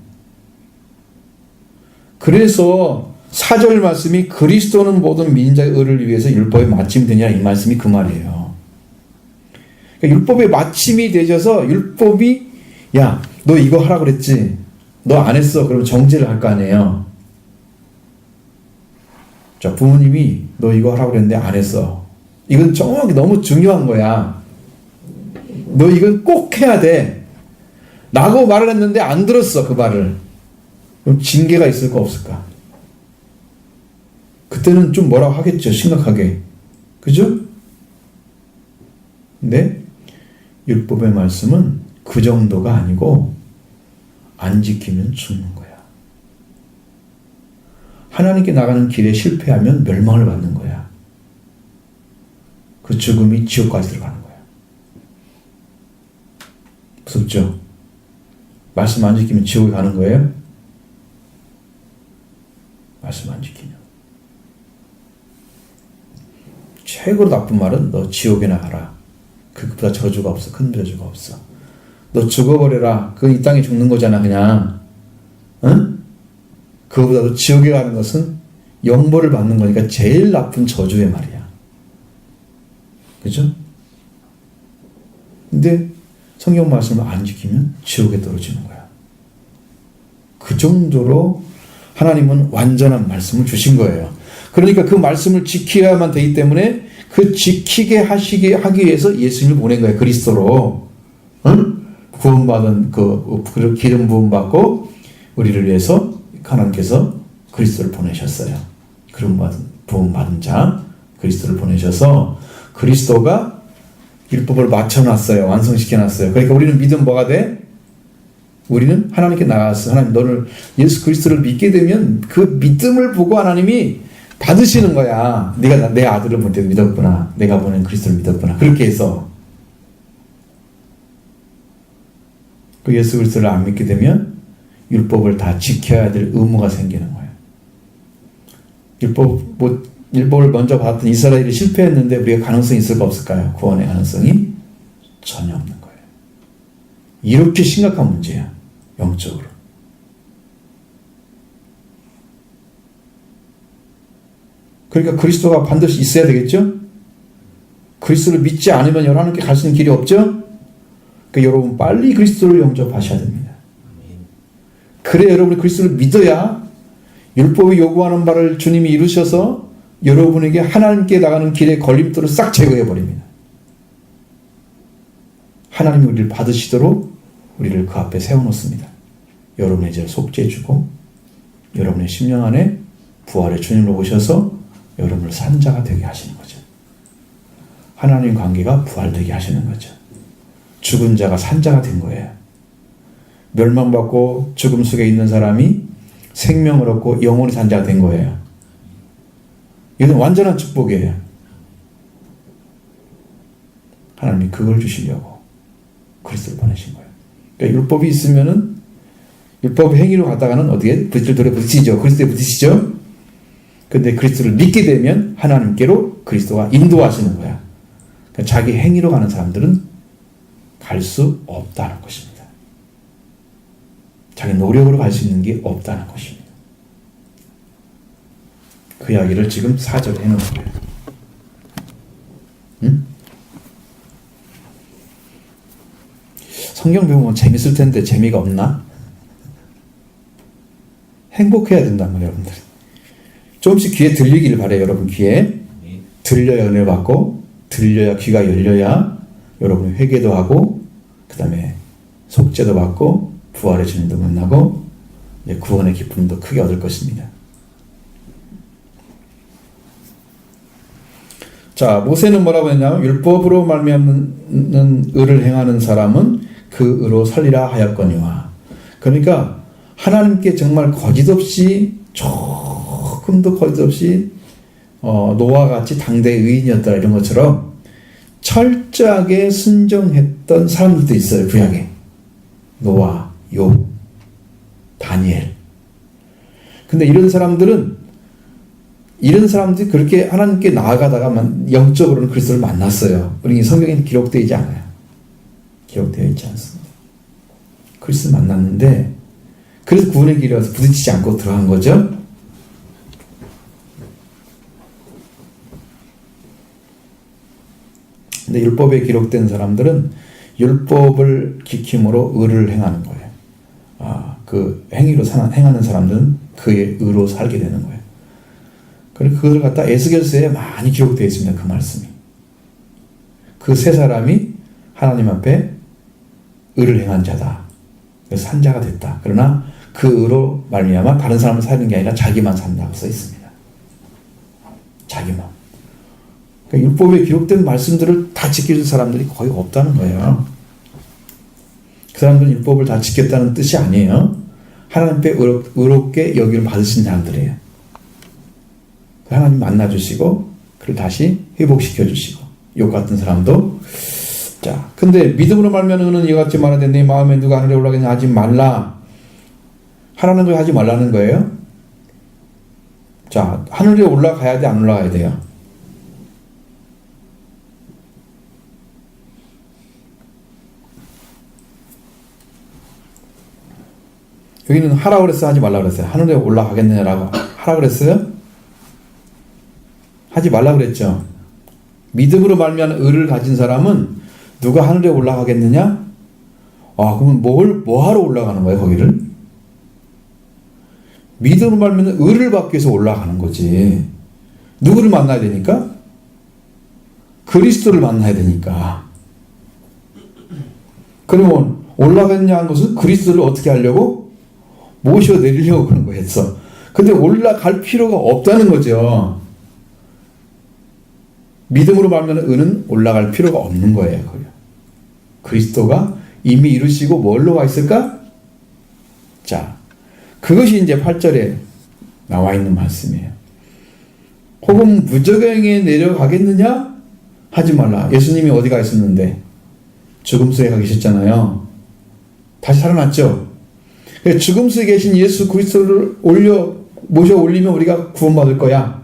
그래서 4절 말씀이 그리스도는 모든 민자의 의를 위해서 율법의 마침이 되냐 이 말씀이 그 말이에요. 그러니까 율법의 마침이 되셔서 율법이 야, 너 이거 하라 그랬지? 너 안 했어. 그러면 정죄를 할 거 아니에요. 자, 부모님이 너 이거 하라고 그랬는데 안 했어. 이건 정확히 너무 중요한 거야. 너 이건 꼭 해야 돼. 라고 말을 했는데 안 들었어, 그 말을. 그럼 징계가 있을까 없을까? 그때는 좀 뭐라고 하겠죠, 심각하게. 그죠? 근데 율법의 말씀은 그 정도가 아니고 안 지키면 죽는 거야. 하나님께 나가는 길에 실패하면 멸망을 받는 거야. 그 죽음이 지옥까지 들어가는 거야. 무섭죠? 말씀 안 지키면 지옥에 가는 거예요? 말씀 안 지키면. 최고로 나쁜 말은 너 지옥에 나가라. 그것보다 저주가 없어. 큰 저주가 없어. 너 죽어버려라. 그건 이 땅에 죽는 거잖아 그냥. 응? 그거보다도 지옥에 가는 것은 영벌을 받는 거니까 제일 나쁜 저주의 말이야. 그죠? 근데 성경 말씀을 안 지키면 지옥에 떨어지는 거야. 그 정도로 하나님은 완전한 말씀을 주신 거예요. 그러니까 그 말씀을 지켜야만 되기 때문에 그 지키게 하기 위해서 예수님을 보낸 거예요. 그리스도로. 응? 구원받은 그 기름 부음 받고 우리를 위해서 하나님께서 그리스도를 보내셨어요. 부음 받은 자 그리스도를 보내셔서 그리스도가 율법을 맞춰놨어요. 완성시켜놨어요. 그러니까 우리는 믿으면 뭐가 돼? 우리는 하나님께 나가서 하나님 너를 예수 그리스도를 믿게 되면 그 믿음을 보고 하나님이 받으시는 거야. 네가 내 아들을 믿었구나. 내가 보낸 그리스도를 믿었구나. 그렇게 해서 그 예수 그리스도를 안 믿게 되면 율법을 다 지켜야 될 의무가 생기는 거예요. 율법을 먼저 받았던 이스라엘이 실패했는데 우리가 가능성이 있을까 없을까요? 구원의 가능성이 전혀 없는 거예요. 이렇게 심각한 문제야. 영적으로. 그러니까 그리스도가 반드시 있어야 되겠죠? 그리스도를 믿지 않으면 하나님께 갈 수 있는 길이 없죠? 그러니까 여러분 빨리 그리스도를 영접하셔야 됩니다. 그래 여러분이 그리스도를 믿어야 율법이 요구하는 바를 주님이 이루셔서 여러분에게 하나님께 나가는 길의 걸림돌을 싹 제거해 버립니다. 하나님이 우리를 받으시도록 우리를 그 앞에 세워놓습니다. 여러분의 죄를 속죄해주고 여러분의 심령 안에 부활의 주님으로 오셔서 여러분을 산자가 되게 하시는 거죠. 하나님 관계가 부활되게 하시는 거죠. 죽은 자가 산자가 된 거예요. 멸망받고 죽음 속에 있는 사람이 생명을 얻고 영원히 산자가 된 거예요. 이건 완전한 축복이에요. 하나님이 그걸 주시려고 그리스도를 보내신 거예요. 그러니까 율법이 있으면은 율법 행위로 가다가는 어떻게 그리스도에 부딪히죠. 그리스도에 부딪히죠. 근데 그리스도를 믿게 되면 하나님께로 그리스도가 인도하시는 거야. 그러니까 자기 행위로 가는 사람들은 갈 수 없다는 것입니다. 자기 노력으로 갈 수 있는 게 없다는 것입니다. 그 이야기를 지금 4절에 해놓은 거예요. 응? 성경 배우면 재밌을 텐데 재미가 없나? 행복해야 된단 말이에요, 여러분들. 조금씩 귀에 들리기를 바래요, 여러분. 귀에 들려야 은혜 받고, 들려야 귀가 열려야 여러분이 회개도 하고, 그 다음에 속죄도 받고, 부활의 주님도 만나고, 구원의 기쁨도 크게 얻을 것입니다. 자, 모세는 뭐라고 했냐면 율법으로 말미암는 의를 행하는 사람은 그 의로 살리라 하였거니와. 그러니까 하나님께 정말 거짓없이 조금도 거짓없이 노아와 같이 당대 의인이었다 이런 것처럼 철저하게 순종했던 사람들도 있어요. 구약에 노아, 욥, 다니엘. 근데 이런 사람들이 그렇게 하나님께 나아가다가 영적으로는 그리스도를 만났어요. 우리 성경에는 기록되어 있지 않아요. 기록되어 있지 않습니다. 그리스도를 만났는데 그래서 구원의 길에 와서 부딪히지 않고 들어간 거죠. 근데 율법에 기록된 사람들은 율법을 지킴으로 의를 행하는 거예요. 그 행위로 행하는 사람들은 그의 의로 살게 되는 거예요. 그래서 그걸 갖다 에스겔서에 많이 기록되어 있습니다. 그 말씀이. 그 세 사람이 하나님 앞에 의를 행한 자다. 그래서 산 자가 됐다. 그러나 그 의로 말미암아 다른 사람을 사는 게 아니라 자기만 산다고 써 있습니다. 자기만. 그러니까 율법에 기록된 말씀들을 다 지켜줄 사람들이 거의 없다는 거예요. 그 사람들은 율법을 다 지켰다는 뜻이 아니에요. 하나님 앞에 의롭게 여기를 받으신 사람들이에요. 하나님 만나주시고 그를 다시 회복시켜주시고 욥 같은 사람도. 자, 근데 믿음으로 말미암는 이와 같이 말하되 내 마음에 누가 하늘에 올라가냐 하지 말라. 하라는 걸 하지 말라는 거예요. 자, 하늘에 올라가야 돼, 안 올라가야 돼요? 여기는 하라 그랬어요, 하지 말라 그랬어요? 하늘에 올라가겠느냐라고 하라 그랬어요? 하지 말라 그랬죠. 믿음으로 말미암는 의를 가진 사람은 누가 하늘에 올라가겠느냐? 그러면 뭐하러 올라가는 거예요, 거기를? 믿음으로 말미암는 의를 받기 위해서 올라가는 거지. 누구를 만나야 되니까? 그리스도를 만나야 되니까. 그러면 올라갔냐 하는 것은 그리스도를 어떻게 하려고? 모셔 내리려고 그런 거였어. 근데 올라갈 필요가 없다는 거죠. 믿음으로 말미암는 의는 올라갈 필요가 없는 거예요. 그리스도가 이미 이루시고 뭘로 가 있을까? 자, 그것이 이제 8절에 나와 있는 말씀이에요. 혹은 무저갱에 내려가겠느냐? 하지 말라. 예수님이 어디 가 있었는데? 죽음 속에 가 계셨잖아요. 다시 살아났죠? 죽음 속에 계신 예수 그리스도를 모셔 올리면 우리가 구원받을 거야.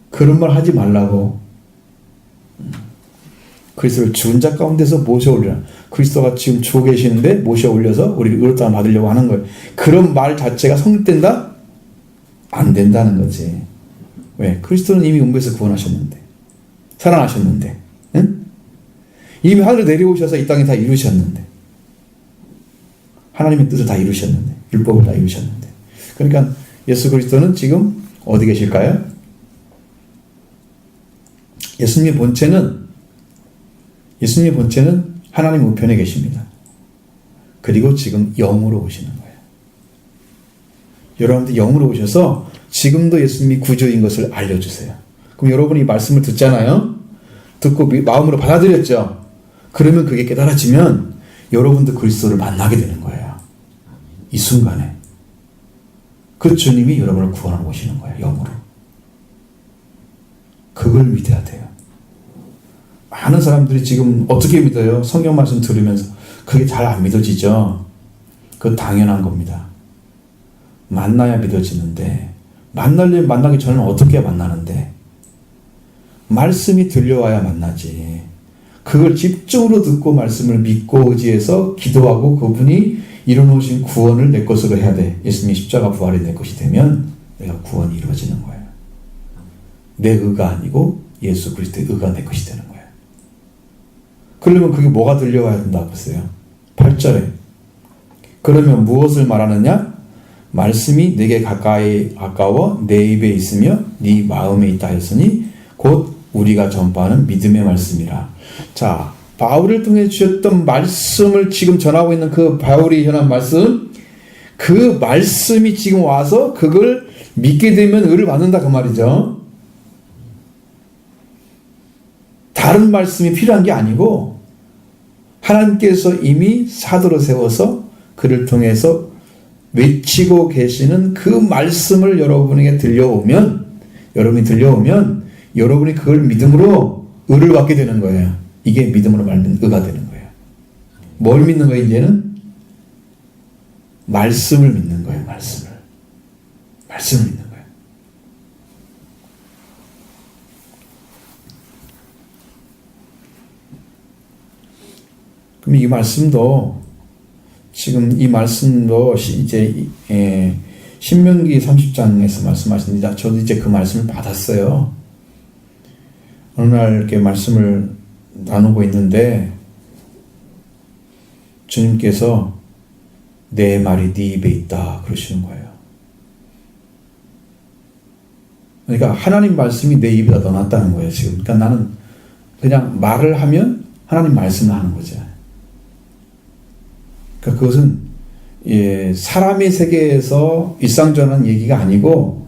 그런 말 하지 말라고. 그리스도를 죽은 자 가운데서 모셔 올리라. 그리스도가 지금 죽어 계시는데 모셔 올려서 우리를 의롭다함 받으려고 하는 거예요. 그런 말 자체가 성립된다? 안 된다는 거지. 왜? 그리스도는 이미 음부에서 구원하셨는데, 살아나셨는데, 응? 이미 하늘에 내려오셔서 이 땅에 다 이루셨는데, 하나님의 뜻을 다 이루셨는데, 율법을 다 이루셨는데, 그러니까 예수 그리스도는 지금 어디 계실까요? 예수님의 본체는 하나님 우편에 계십니다. 그리고 지금 영으로 오시는 거예요. 여러분들 영으로 오셔서 지금도 예수님이 구주인 것을 알려주세요. 그럼 여러분이 말씀을 듣잖아요. 듣고 마음으로 받아들였죠. 그러면 그게 깨달아지면 여러분도 그리스도를 만나게 되는 거예요. 이 순간에. 그 주님이 여러분을 구원하러 오시는 거예요. 영으로. 그걸 믿어야 돼요. 많은 사람들이 지금 어떻게 믿어요? 성경 말씀 들으면서. 그게 잘 안 믿어지죠. 그건 당연한 겁니다. 만나야 믿어지는데, 만나려면 만나기 전에는 어떻게 만나는데? 말씀이 들려와야 만나지. 그걸 집중으로 듣고 말씀을 믿고 의지해서 기도하고 그분이 이루어놓으신 구원을 내 것으로 해야 돼. 예수님의 십자가 부활이 내 것이 되면 내가 구원이 이루어지는 거예요. 내 의가 아니고 예수 그리스도의 의가 내 것이 되는 거예요. 그러면 그게 뭐가 들려와야 된다 보세요. 8절에 그러면 무엇을 말하느냐? 말씀이 내게 가까워 내 입에 있으며 네 마음에 있다 했으니 곧 우리가 전파하는 믿음의 말씀이라. 자, 바울을 통해 주셨던 말씀을 지금 전하고 있는 그 바울이 전한 말씀, 그 말씀이 지금 와서 그걸 믿게 되면 의를 받는다 그 말이죠. 다른 말씀이 필요한 게 아니고 하나님께서 이미 사도로 세워서 그를 통해서 외치고 계시는 그 말씀을 여러분에게 여러분이 들려오면 여러분이 그걸 믿음으로 의를 받게 되는 거예요. 이게 믿음으로 말면 의가 되는 거예요. 뭘 믿는 거예요, 이제는? 말씀을 믿는 거예요, 말씀을 믿는 거예요. 그럼 이 말씀도 지금 이 말씀도 이제 신명기 30장에서 말씀하십니다. 저도 이제 그 말씀을 받았어요. 어느 날 이렇게 말씀을 나누고 있는데 주님께서 내 말이 네 입에 있다 그러시는 거예요. 그러니까 하나님 말씀이 내 입에다 넣어놨다는 거예요 지금. 그러니까 나는 그냥 말을 하면 하나님 말씀을 하는 거죠. 그러니까 그것은 사람의 세계에서 일상전하는 얘기가 아니고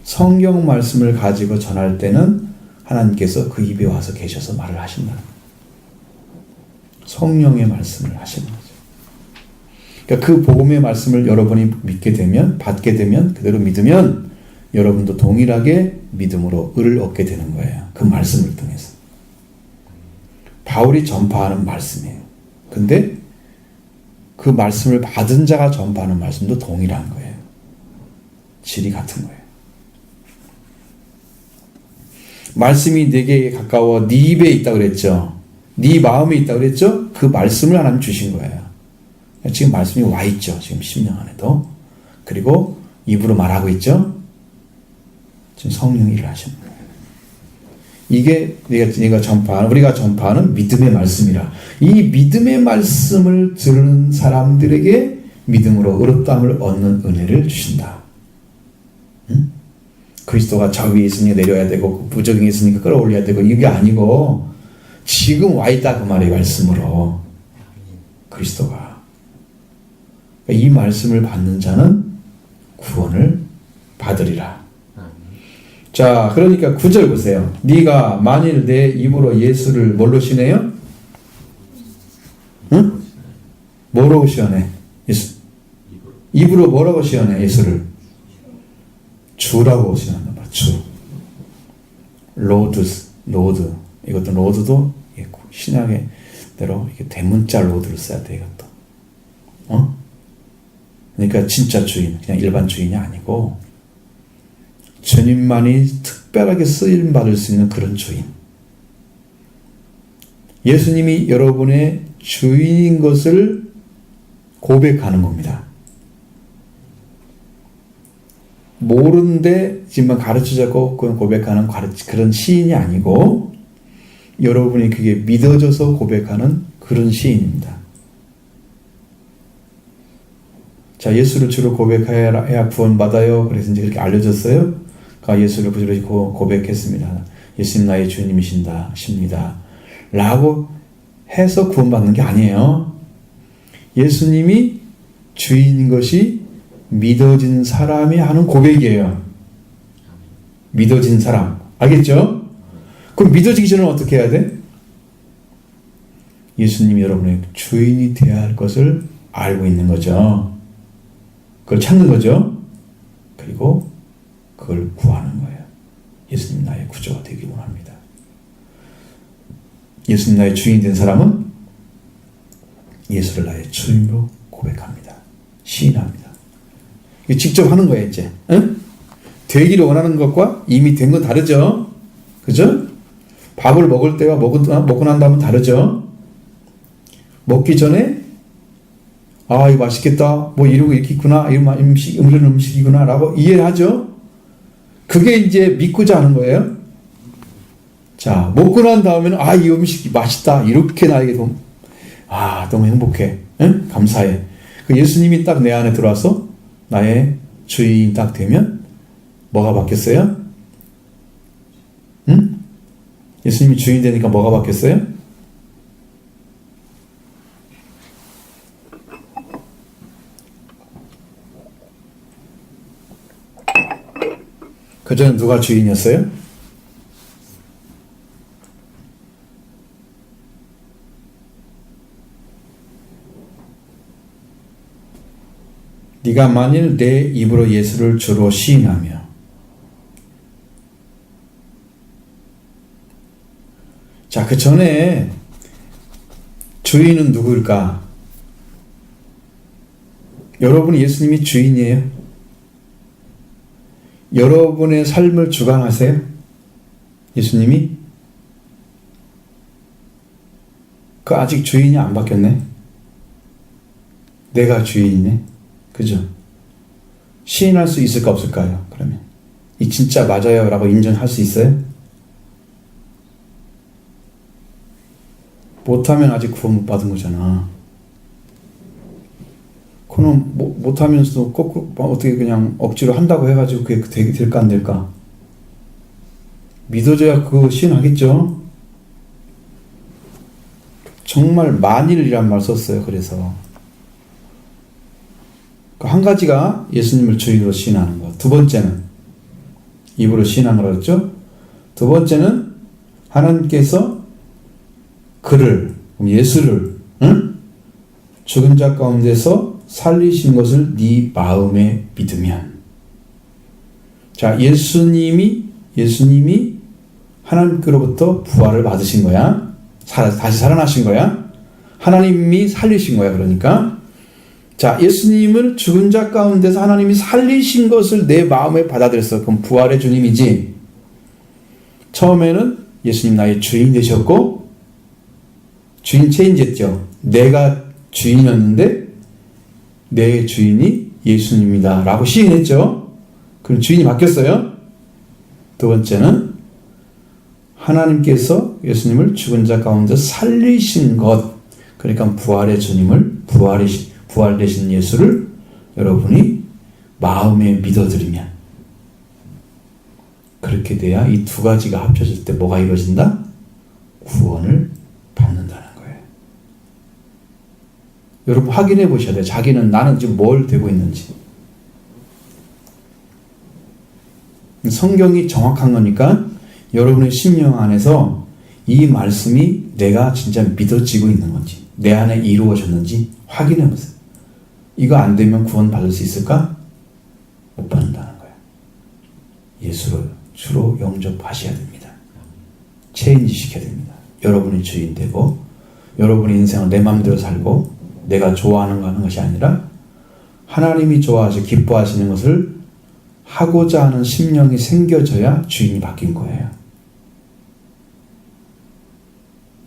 성경 말씀을 가지고 전할 때는 하나님께서 그 입에 와서 계셔서 말을 하신다는 거예요. 성령의 말씀을 하시는 거죠. 그러니까 그 복음의 말씀을 여러분이 믿게 되면, 받게 되면, 그대로 믿으면 여러분도 동일하게 믿음으로 의를 얻게 되는 거예요. 그 말씀을 통해서. 바울이 전파하는 말씀이에요. 근데 그 말씀을 받은 자가 전파하는 말씀도 동일한 거예요. 질이 같은 거예요. 말씀이 내게 가까워 네 입에 있다 그랬죠. 네 마음에 있다 그랬죠. 그 말씀을 하나님 주신 거예요. 지금 말씀이 와 있죠. 지금 심령 안에도. 그리고 입으로 말하고 있죠. 지금 성령이 일을 하시는 거예요. 이게 우리가 전파하는 믿음의 말씀이라. 이 믿음의 말씀을 들은 사람들에게 믿음으로 의롭다함을 얻는 은혜를 주신다. 응? 그리스도가 저 위에 있으니까 내려야 되고 부적응에 있으니까 끌어올려야 되고 이게 아니고 지금 와 있다 그 말이 말씀으로 그리스도가. 이 말씀을 받는 자는 구원을 받으리라. 자, 그러니까 9절 보세요. 네가 만일 내 입으로 예수를 뭘로 시내요? 응? 뭐라고 시연해? 예수. 입으로 뭐라고 시연해? 예수를 주라고 시연한단 말이야. 주. 로드. 이것도 로드도 신약의 대로 이게 대문자 로드를 써야 돼 이것도. 그러니까 진짜 주인, 그냥 일반 주인이 아니고 주님만이 특별하게 쓰임 받을 수 있는 그런 주인. 예수님이 여러분의 주인인 것을 고백하는 겁니다. 모르는데 지금 가르쳐주고 고백하는 그런 시인이 아니고 여러분이 그게 믿어져서 고백하는 그런 시인입니다. 자, 예수를 주로 고백해야 구원받아요. 그래서 이제 그렇게 알려졌어요. 예수를 부지런히 고백했습니다. 예수님 나의 주님이신다, 십니다. 라고 해서 구원받는 게 아니에요. 예수님이 주인인 것이 믿어진 사람이 하는 고백이에요. 믿어진 사람. 알겠죠? 그럼 믿어지기 전에 어떻게 해야 돼? 예수님이 여러분의 주인이 되어야 할 것을 알고 있는 거죠. 그걸 찾는 거죠. 그리고 그걸 구하는 거예요. 예수님 나의 구주가 되기 원합니다. 예수님 나의 주인이 된 사람은 예수를 나의 주인으로 고백합니다. 시인합니다. 이거 직접 하는 거예요, 이제. 응? 되기를 원하는 것과 이미 된 건 다르죠? 그죠? 밥을 먹을 때와 먹고 난 다음은 다르죠. 먹기 전에 아 이거 맛있겠다 뭐 이러고 이렇게 있구나 이런 음식이구나 라고 이해를 하죠. 그게 이제 믿고자 하는 거예요. 자 먹고 난 다음에는 아 이 음식이 맛있다 이렇게 나에게 너무 행복해. 응? 감사해. 그 예수님이 딱 내 안에 들어와서 나의 주인이 딱 되면 뭐가 바뀌었어요? 응? 예수님이 주인 되니까 뭐가 바뀌었어요? 그전에 누가 주인이었어요? 네가 만일 내 입으로 예수를 주로 시인하며 자, 그 전에 주인은 누구일까? 여러분이 예수님이 주인이에요? 여러분의 삶을 주관하세요? 예수님이? 그 아직 주인이 안 바뀌었네? 내가 주인이네? 그죠? 시인할 수 있을까 없을까요? 그러면 이 진짜 맞아요 라고 인정할 수 있어요? 못하면 아직 구원 못 받은 거잖아. 그럼 못하면서도 거꾸로 어떻게 그냥 억지로 한다고 해가지고 그게 될까 안 될까? 믿어줘야 그거 시인하겠죠? 정말 만일이란 말 썼어요. 그래서 한 가지가 예수님을 주인으로 시인하는 것. 두 번째는 입으로 시인하는 거라고 했죠. 두 번째는 하나님께서 그를 예수를 죽은 자 가운데서 살리신 것을 네 마음에 믿으면 자 예수님이 하나님께로부터 부활을 받으신 거야. 다시 살아나신 거야. 하나님이 살리신 거야. 그러니까 자 예수님을 죽은 자 가운데서 하나님이 살리신 것을 내 마음에 받아들였어. 그럼 부활의 주님이지. 처음에는 예수님 나의 주인 되셨고 주인 체인지했죠. 내가 주인이었는데 내 주인이 예수님이다 라고 시인했죠. 그럼 주인이 바뀌었어요. 두 번째는 하나님께서 예수님을 죽은 자 가운데 살리신 것, 그러니까 부활의 주님을 부활되신 예수를 여러분이 마음에 믿어드리면 그렇게 돼야 이 두 가지가 합쳐질 때 뭐가 이루어진다? 구원을 받는다는 거예요. 여러분 확인해 보셔야 돼요. 자기는 나는 지금 뭘 되고 있는지. 성경이 정확한 거니까 여러분의 심령 안에서 이 말씀이 내가 진짜 믿어지고 있는 건지 내 안에 이루어졌는지 확인해 보세요. 이거 안 되면 구원 받을 수 있을까? 못 받는다는 거예요. 예수를 주로 영접하셔야 됩니다. 체인지 시켜야 됩니다. 여러분이 주인 되고 여러분의 인생을 내 마음대로 살고 내가 좋아하는 거 하는 것이 아니라 하나님이 좋아하시고 기뻐하시는 것을 하고자 하는 심령이 생겨져야 주인이 바뀐 거예요.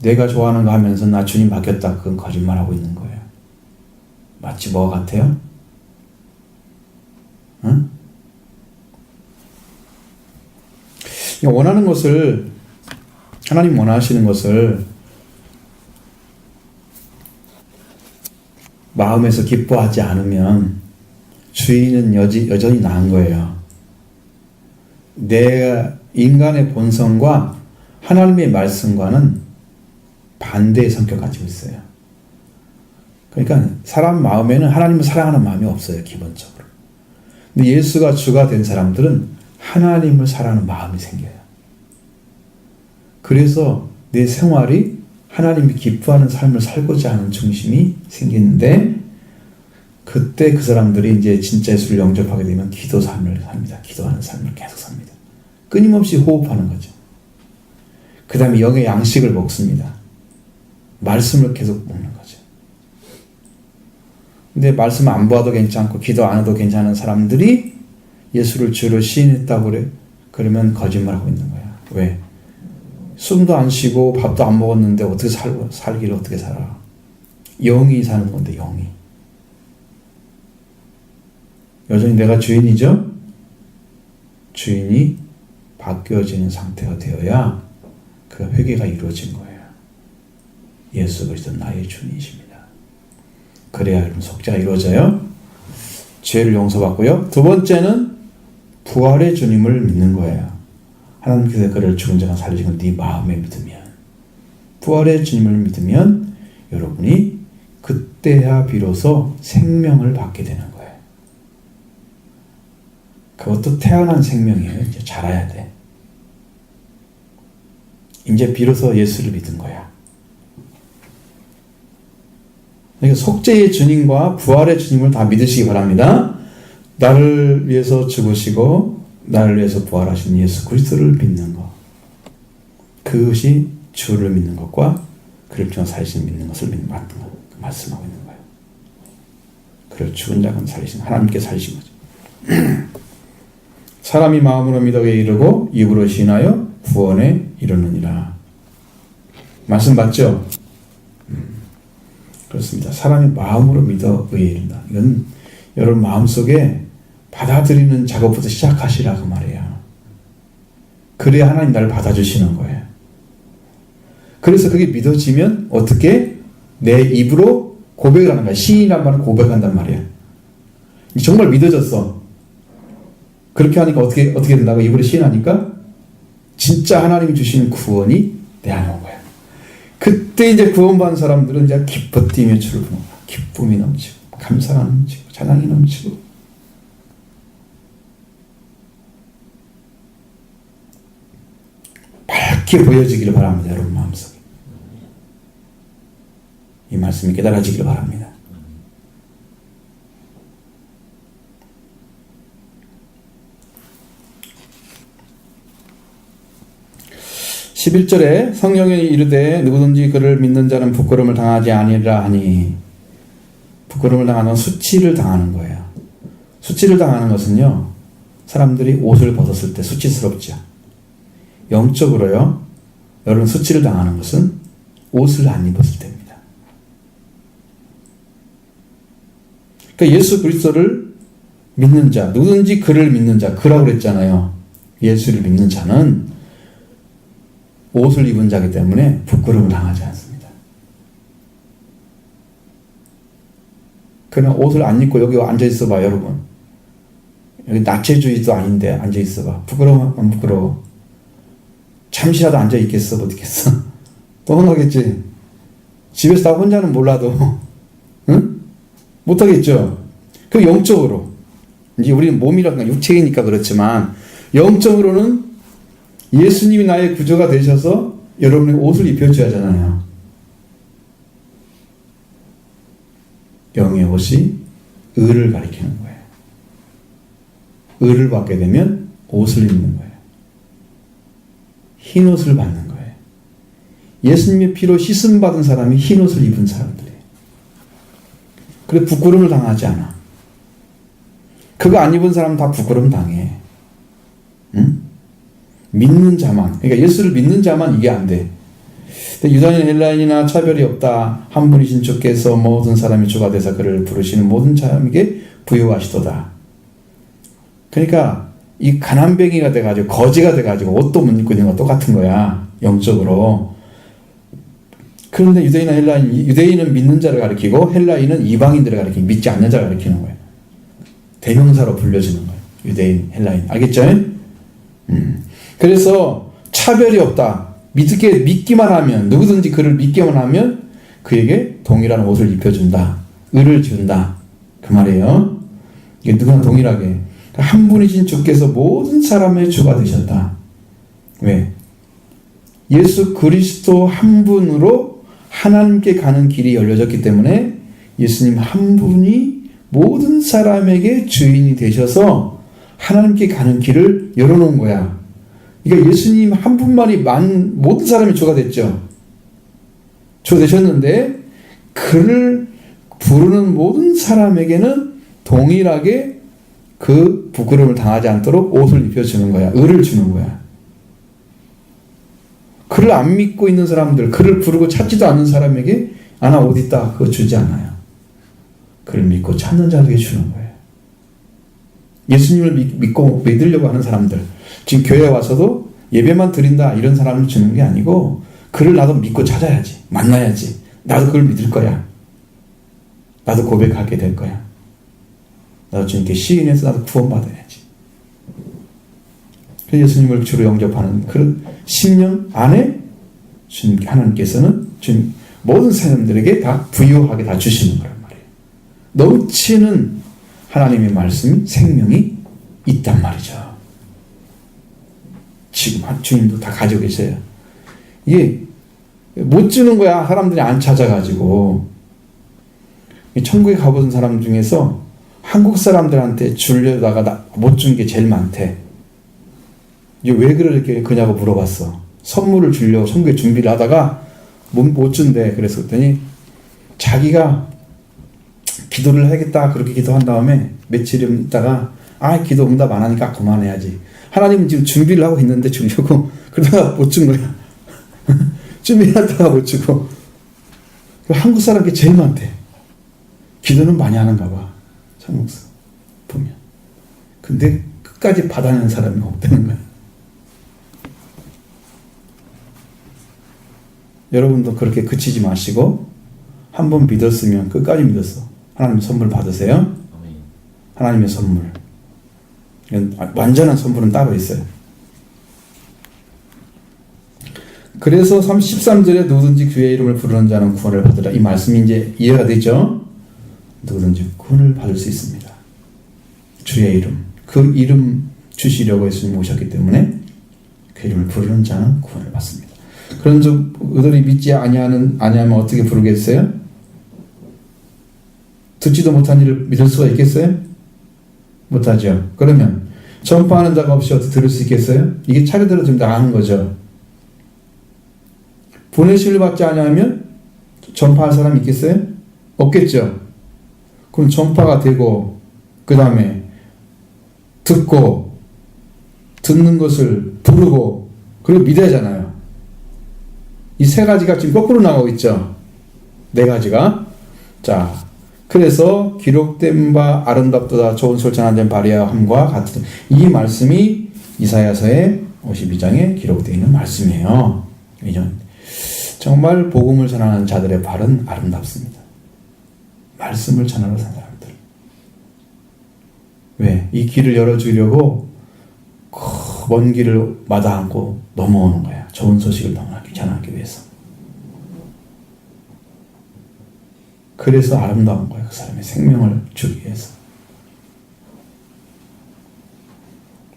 내가 좋아하는 거 하면서 나 주님 바뀌었다. 그건 거짓말하고 있는 거예요. 마치 뭐 같아요? 응? 원하는 것을 하나님 원하시는 것을 마음에서 기뻐하지 않으면 주인은 여전히 나은 거예요. 내 인간의 본성과 하나님의 말씀과는 반대의 성격을 가지고 있어요. 그러니까 사람 마음에는 하나님을 사랑하는 마음이 없어요. 기본적으로. 근데 예수가 주가 된 사람들은 하나님을 사랑하는 마음이 생겨요. 그래서 내 생활이 하나님이 기뻐하는 삶을 살고자 하는 중심이 생기는데 그때 그 사람들이 이제 진짜 예수를 영접하게 되면 기도 삶을 삽니다. 기도하는 삶을 계속 삽니다. 끊임없이 호흡하는 거죠. 그 다음에 영의 양식을 먹습니다. 말씀을 계속 먹는 거죠. 근데 말씀 안 봐도 괜찮고 기도 안 해도 괜찮은 사람들이 예수를 주로 시인했다고 그래? 그러면 거짓말하고 있는 거야. 왜? 숨도 안 쉬고 밥도 안 먹었는데 어떻게 살기를 어떻게 살아? 영이 사는 건데, 영이. 여전히 내가 주인이죠? 주인이 바뀌어지는 상태가 되어야 그 회개가 이루어진 거예요. 예수 그리스도 나의 주인이십니다. 그래야 여러분 속죄가 이루어져요. 죄를 용서받고요. 두 번째는 부활의 주님을 믿는 거예요. 하나님께서 그를 죽은 자가 살리신 건 네 마음에 믿으면, 부활의 주님을 믿으면 여러분이 그때야 비로소 생명을 받게 되는 거예요. 그것도 태어난 생명이에요. 이제 자라야 돼. 이제 비로소 예수를 믿은 거야. 그러니까 속죄의 주님과 부활의 주님을 다 믿으시기 바랍니다. 나를 위해서 죽으시고 나를 위해서 부활하신 예수 그리스도를 믿는 것, 그것이 주를 믿는 것과 그를 통해 살리신 믿는 것을 말씀하고 있는 거예요. 그를 죽은 자가 살리신, 하나님께 살리신 거죠. 사람이 마음으로 믿어 의에 이르고 입으로 신하여 구원에 이르느니라. 말씀 맞죠? 그렇습니다. 사람이 마음으로 믿어 의에 이른다. 이건 여러분 마음속에 받아들이는 작업부터 시작하시라 그 말이에요. 그래야 하나님 나를 받아주시는 거예요. 그래서 그게 믿어지면 어떻게? 내 입으로 고백을 하는 거야. 시인이란 말은 고백한단 말이야. 정말 믿어졌어. 그렇게 하니까 어떻게 된다고? 입으로 시인하니까 진짜 하나님이 주시는 구원이 내 안에 온 거야. 그때 이제 구원받은 사람들은 이제 기뻐 뛰며 주를 부르는 거야. 기쁨이 넘치고 감사가 넘치고 찬양이 넘치고. 밝게 보여지기를 바랍니다. 여러분 마음속에. 이 말씀이 깨달아지기를 바랍니다. (11절에) 성령이 이르되 누구든지 그를 믿는 자는 부끄러움을 당하지 아니라 하니, 부끄러움을 당하는 수치를 당하는 거예요. 수치를 당하는 것은요, 사람들이 옷을 벗었을 때 수치스럽죠. 영적으로요, 여러분 수치를 당하는 것은 옷을 안 입었을 때입니다. 그러니까 예수 그리스도를 믿는 자, 누구든지 그를 믿는 자, 그라고 그랬잖아요. 예수를 믿는 자는 옷을 입은 자이기 때문에 부끄러움을 당하지 않습니다. 그냥 옷을 안 입고 여기 앉아있어 봐, 여러분. 여기 나체주의도 아닌데 앉아있어 봐. 부끄러워? 안 부끄러워? 잠시라도 앉아있겠어? 못 있겠어? 또 혼나겠지? 집에서 다 혼자는 몰라도, 응? 못하겠죠? 그 영적으로. 이제 우리는 몸이라든가 육체이니까 그렇지만, 영적으로는 예수님이 나의 구조가 되셔서 여러분의 옷을 입혀줘야 하잖아요. 영의 옷이 의를 가리키는 거예요. 의를 받게 되면 옷을 입는 거예요. 흰 옷을 받는 거예요. 예수님의 피로 씻음 받은 사람이 흰 옷을 입은 사람들이에요. 그래 부끄러움을 당하지 않아. 그거 안 입은 사람은 다 부끄러움 당해. 응? 믿는 자만, 그러니까 예수를 믿는 자만 이게 안 돼. 유다인 헬라인이나 차별이 없다. 한 분이신 주께서 모든 사람이 주가 되사 그를 부르시는 모든 사람에게 부여하시도다. 그러니까 이 가난뱅이가 돼가지고 거지가 돼가지고 옷도 못 입고 있는 거 똑같은 거야. 영적으로. 그런데 유대인이나 헬라인, 유대인은 믿는 자를 가리키고 헬라인은 이방인들을 가리키고 믿지 않는 자를 가리키는 거예요. 대명사로 불려지는 거예요. 유대인, 헬라인. 알겠죠? 그래서 차별이 없다. 믿기만 하면, 누구든지 그를 믿기만 하면 그에게 동일한 옷을 입혀준다. 의를 준다. 그 말이에요. 이게 누구나 동일하게. 한 분이신 주께서 모든 사람의 주가 되셨다. 왜? 예수 그리스도 한 분으로 하나님께 가는 길이 열려졌기 때문에 예수님 한 분이 모든 사람에게 주인이 되셔서 하나님께 가는 길을 열어놓은 거야. 그러니까 예수님 한 분만이 모든 사람이 주가 됐죠. 주가 되셨는데 그를 부르는 모든 사람에게는 동일하게 그 부끄러움을 당하지 않도록 옷을 입혀주는 거야. 의를 주는 거야. 그를 안 믿고 있는 사람들, 그를 부르고 찾지도 않는 사람에게 나 어디 있다 그거 주지 않아요. 그를 믿고 찾는 자에게 주는 거예요. 예수님을 믿고 믿으려고 하는 사람들, 지금 교회에 와서도 예배만 드린다 이런 사람을 주는 게 아니고 그를 나도 믿고 찾아야지, 만나야지, 나도 그걸 믿을 거야, 나도 고백하게 될 거야, 나도 주님께 시인해서 나도 구원받아야지. 예수님을 주로 영접하는 그런 심령 안에 하나님께서는 주님 모든 사람들에게 다 부유하게 다 주시는 거란 말이에요. 넘치는 하나님의 말씀이 생명이 있단 말이죠. 지금 주님도 다 가지고 계세요. 이게 못 주는 거야. 사람들이 안 찾아가지고. 천국에 가본 사람 중에서 한국 사람들한테 주려다가 못 준 게 제일 많대. 이게 왜 그렇게 그냐고 물어봤어. 선물을 주려고 천국에 준비를 하다가 못 준대. 그래서 그랬더니 자기가 기도를 하겠다 그렇게 기도한 다음에 며칠 있다가 기도 응답 안 하니까 그만해야지. 하나님은 지금 준비를 하고 있는데 주려고 그러다가 못 준 거야. 준비하다가 못 주고. 한국 사람이 제일 많대. 기도는 많이 하는가 봐. 천국에서 보면. 근데 끝까지 받아내는 사람이 없다는 거야. 여러분도 그렇게 그치지 마시고 한 번 믿었으면 끝까지 믿었어. 하나님의 선물 받으세요. 하나님의 선물. 완전한 선물은 따로 있어요. 그래서 13절에 누구든지 주의 이름을 부르는 자는 구원을 받으라. 이 말씀이 이제 이해가 되죠? 누구든지 구원을 받을 수 있습니다. 주의 이름. 그 이름 주시려고 예수님 오셨기 때문에 그 이름을 부르는 자는 구원을 받습니다. 그런 그들이 믿지 아니하면 어떻게 부르겠어요? 듣지도 못한 일을 믿을 수가 있겠어요? 못하죠. 그러면 전파하는 자가 없이 어떻게 들을 수 있겠어요? 이게 차례대로 좀 나가는 거죠. 보내심을 받지 않으면 전파할 사람이 있겠어요? 없겠죠. 그럼 전파가 되고 그 다음에 듣고 듣는 것을 부르고 그리고 믿어야잖아요. 이 세 가지가 지금 거꾸로 나가고 있죠. 네 가지가. 자, 그래서 기록된 바 아름답도다 좋은 솔찬 한잔 발휘함과 같은 이 말씀이 이사야서의 52장에 기록되어 있는 말씀이에요. 정말 복음을 전하는 자들의 발은 아름답습니다. 말씀을 전하러 산 사람들. 왜? 이 길을 열어주려고 먼 길을 마다않고 넘어오는 거야. 좋은 소식을 전하기 위해서. 그래서 아름다운 거예요. 그 사람의 생명을 주기 위해서.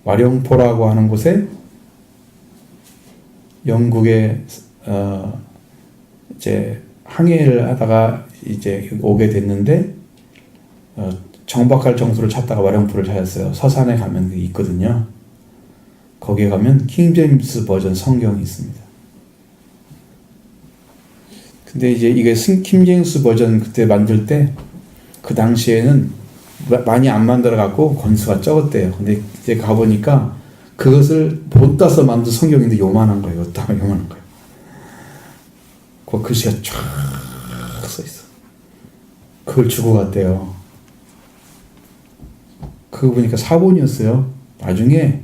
와룡포라고 하는 곳에 영국에 이제 항해를 하다가 이제 오게 됐는데 정박할 정수를 찾다가 와룡포를 찾았어요. 서산에 가면 그게 있거든요. 거기에 가면 킹제임스 버전 성경이 있습니다. 근데 이제 이게 킹제임스 버전 그때 만들 때 그 당시에는 많이 안 만들어 갖고 권수가 적었대요. 근데 이제 가보니까 그것을 못 따서 만든 성경인데 요만한 거예요. 요만한 거예요. 그 글씨가 쫙 써 있어. 그걸 주고 갔대요. 그거 보니까 사본이었어요. 나중에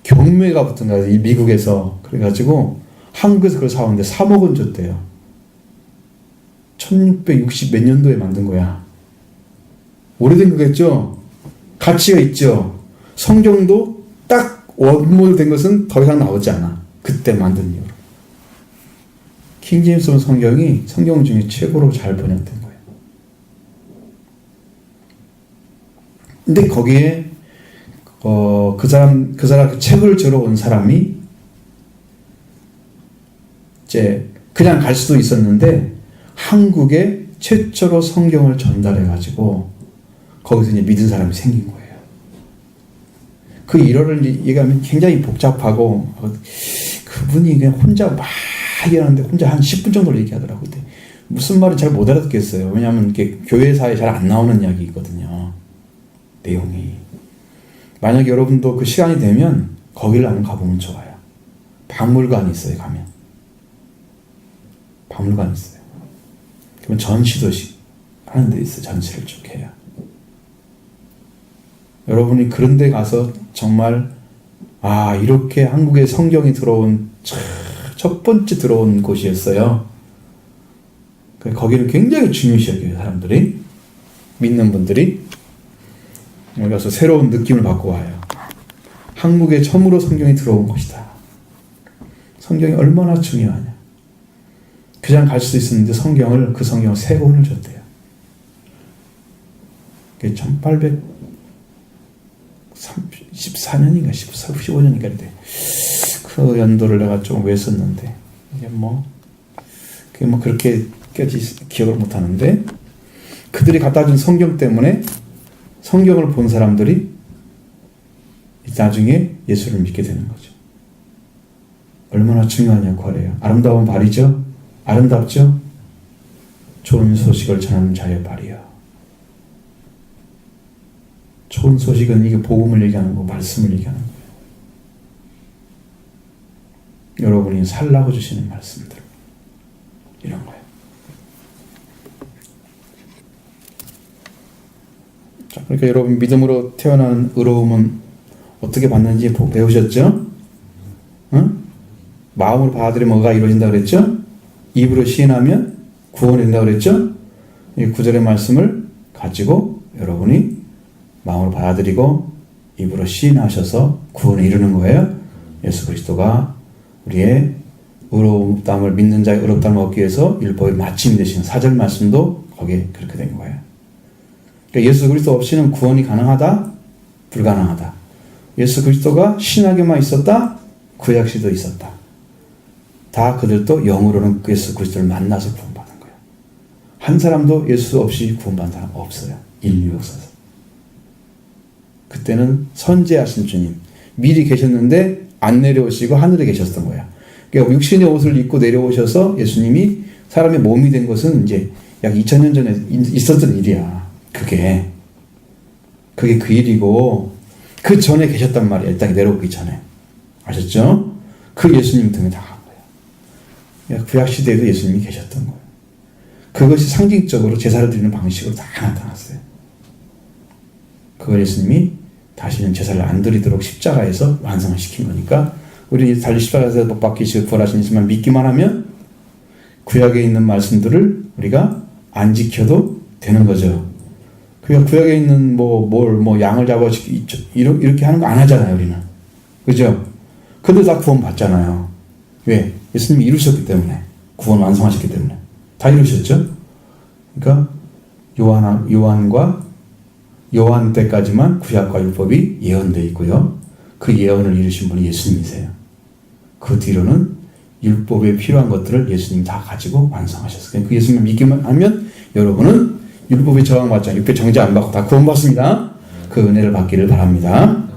경매가 붙은 거예요. 이 미국에서. 그래가지고 한국에서 그걸 사왔는데 3억 원 줬대요. 1660 몇 년도에 만든 거야. 오래된 거겠죠? 가치가 있죠? 성경도 딱 원본 된 것은 더 이상 나오지 않아. 그때 만든 이유로. 킹제임스 성경이 성경 중에 최고로 잘 번역된 거예요. 근데 거기에 그 사람 그 책을 주러 온 사람이 이제 그냥 갈 수도 있었는데 한국에 최초로 성경을 전달해 가지고 거기서 이제 믿은 사람이 생긴 거예요. 그 일화를 얘기하면 굉장히 복잡하고 그분이 그냥 혼자 막 얘기하는데 혼자 한 10분 정도로 얘기하더라고요. 근데 무슨 말인지 잘 못 알아듣겠어요. 왜냐하면 이게 교회사에 잘 안 나오는 이야기거든요. 내용이. 만약 여러분도 그 시간이 되면 거기를 한번 가보면 좋아요. 박물관이 있어요. 가면 박물관이 있어요. 그러면 전시도 하는 데 있어요. 전시를 쭉 해요. 여러분이 그런 데 가서 정말 이렇게 한국에 성경이 들어온 첫 번째 들어온 곳이었어요. 거기는 굉장히 중요시 여겨요. 사람들이, 믿는 분들이. 그래서 새로운 느낌을 받고 와요. 한국에 처음으로 성경이 들어온 곳이다. 성경이 얼마나 중요하냐. 그냥 갈 수 있었는데 그 성경을 세 권을 줬대요. 그게 1814년인가 15년인가 그때 그 연도를 내가 좀 외웠었는데 그게 그렇게까지 기억을 못하는데, 그들이 갖다 준 성경 때문에 성경을 본 사람들이 나중에 예수를 믿게 되는 거죠. 얼마나 중요한 역할이에요. 아름다운 발이죠. 아름답죠. 좋은 소식을 전하는 자의 발이요. 좋은 소식은 이게 복음을 얘기하는 거, 말씀을 얘기하는 거예요. 여러분이 살라고 주시는 말씀들, 이런 거예요. 자, 그러니까 여러분 믿음으로 태어난 의로움은 어떻게 받는지 배우셨죠? 응? 마음으로 받아들이면 뭐가 이루어진다고 그랬죠? 입으로 시인하면 구원이 된다고 그랬죠? 이 9절의 말씀을 가지고 여러분이 마음으로 받아들이고 입으로 시인하셔서 구원을 이루는 거예요. 예수 그리스도가 우리의 의롭다함을, 믿는 자의 의롭다함을 얻기 위해서 율법의 마침이 되시는 4절 말씀도 거기에 그렇게 된 거예요. 그러니까 예수 그리스도 없이는 구원이 가능하다? 불가능하다. 예수 그리스도가 신약에만 있었다? 구약 시대도 있었다. 다 그들도 영으로는 예수 그리스도를 만나서 구원받은 거예요. 한 사람도 예수 없이 구원받은 사람 없어요. 인류 역사에서. 그때는 선지하신 주님, 미리 계셨는데 안 내려오시고 하늘에 계셨던 거야. 그러니까 육신의 옷을 입고 내려오셔서 예수님이 사람의 몸이 된 것은 이제 약 2000년 전에 있었던 일이야. 그게 그 일이고, 그 전에 계셨단 말이야. 이 땅에 내려오기 전에. 아셨죠? 그 예수님 등에 다 간 거야. 구약 시대에도 예수님이 계셨던 거예요. 그것이 상징적으로 제사를 드리는 방식으로 다 나타났어요. 그걸 예수님이 다시는 제사를 안 드리도록 십자가에서 완성을 시킨 거니까, 우리는 달리 십자가에서 못 박히시고 부활하신 예수만 믿기만 하면 구약에 있는 말씀들을 우리가 안 지켜도 되는 거죠. 그러니까 구약에 있는 양을 잡아 이렇게 하는 거 안 하잖아요, 우리는. 그죠? 근데 다 구원 받잖아요. 왜? 예수님이 이루셨기 때문에. 구원 완성하셨기 때문에. 다 이루셨죠? 그러니까 요한 때까지만 구약과 율법이 예언되어 있고요. 그 예언을 이루신 분이 예수님이세요. 그 뒤로는 율법에 필요한 것들을 예수님이 다 가지고 완성하셨어요. 그 예수님을 믿기만 하면 여러분은 율법에 저항받지 않고 율법에 정죄 안 받고 다 구원받습니다. 그 은혜를 받기를 바랍니다.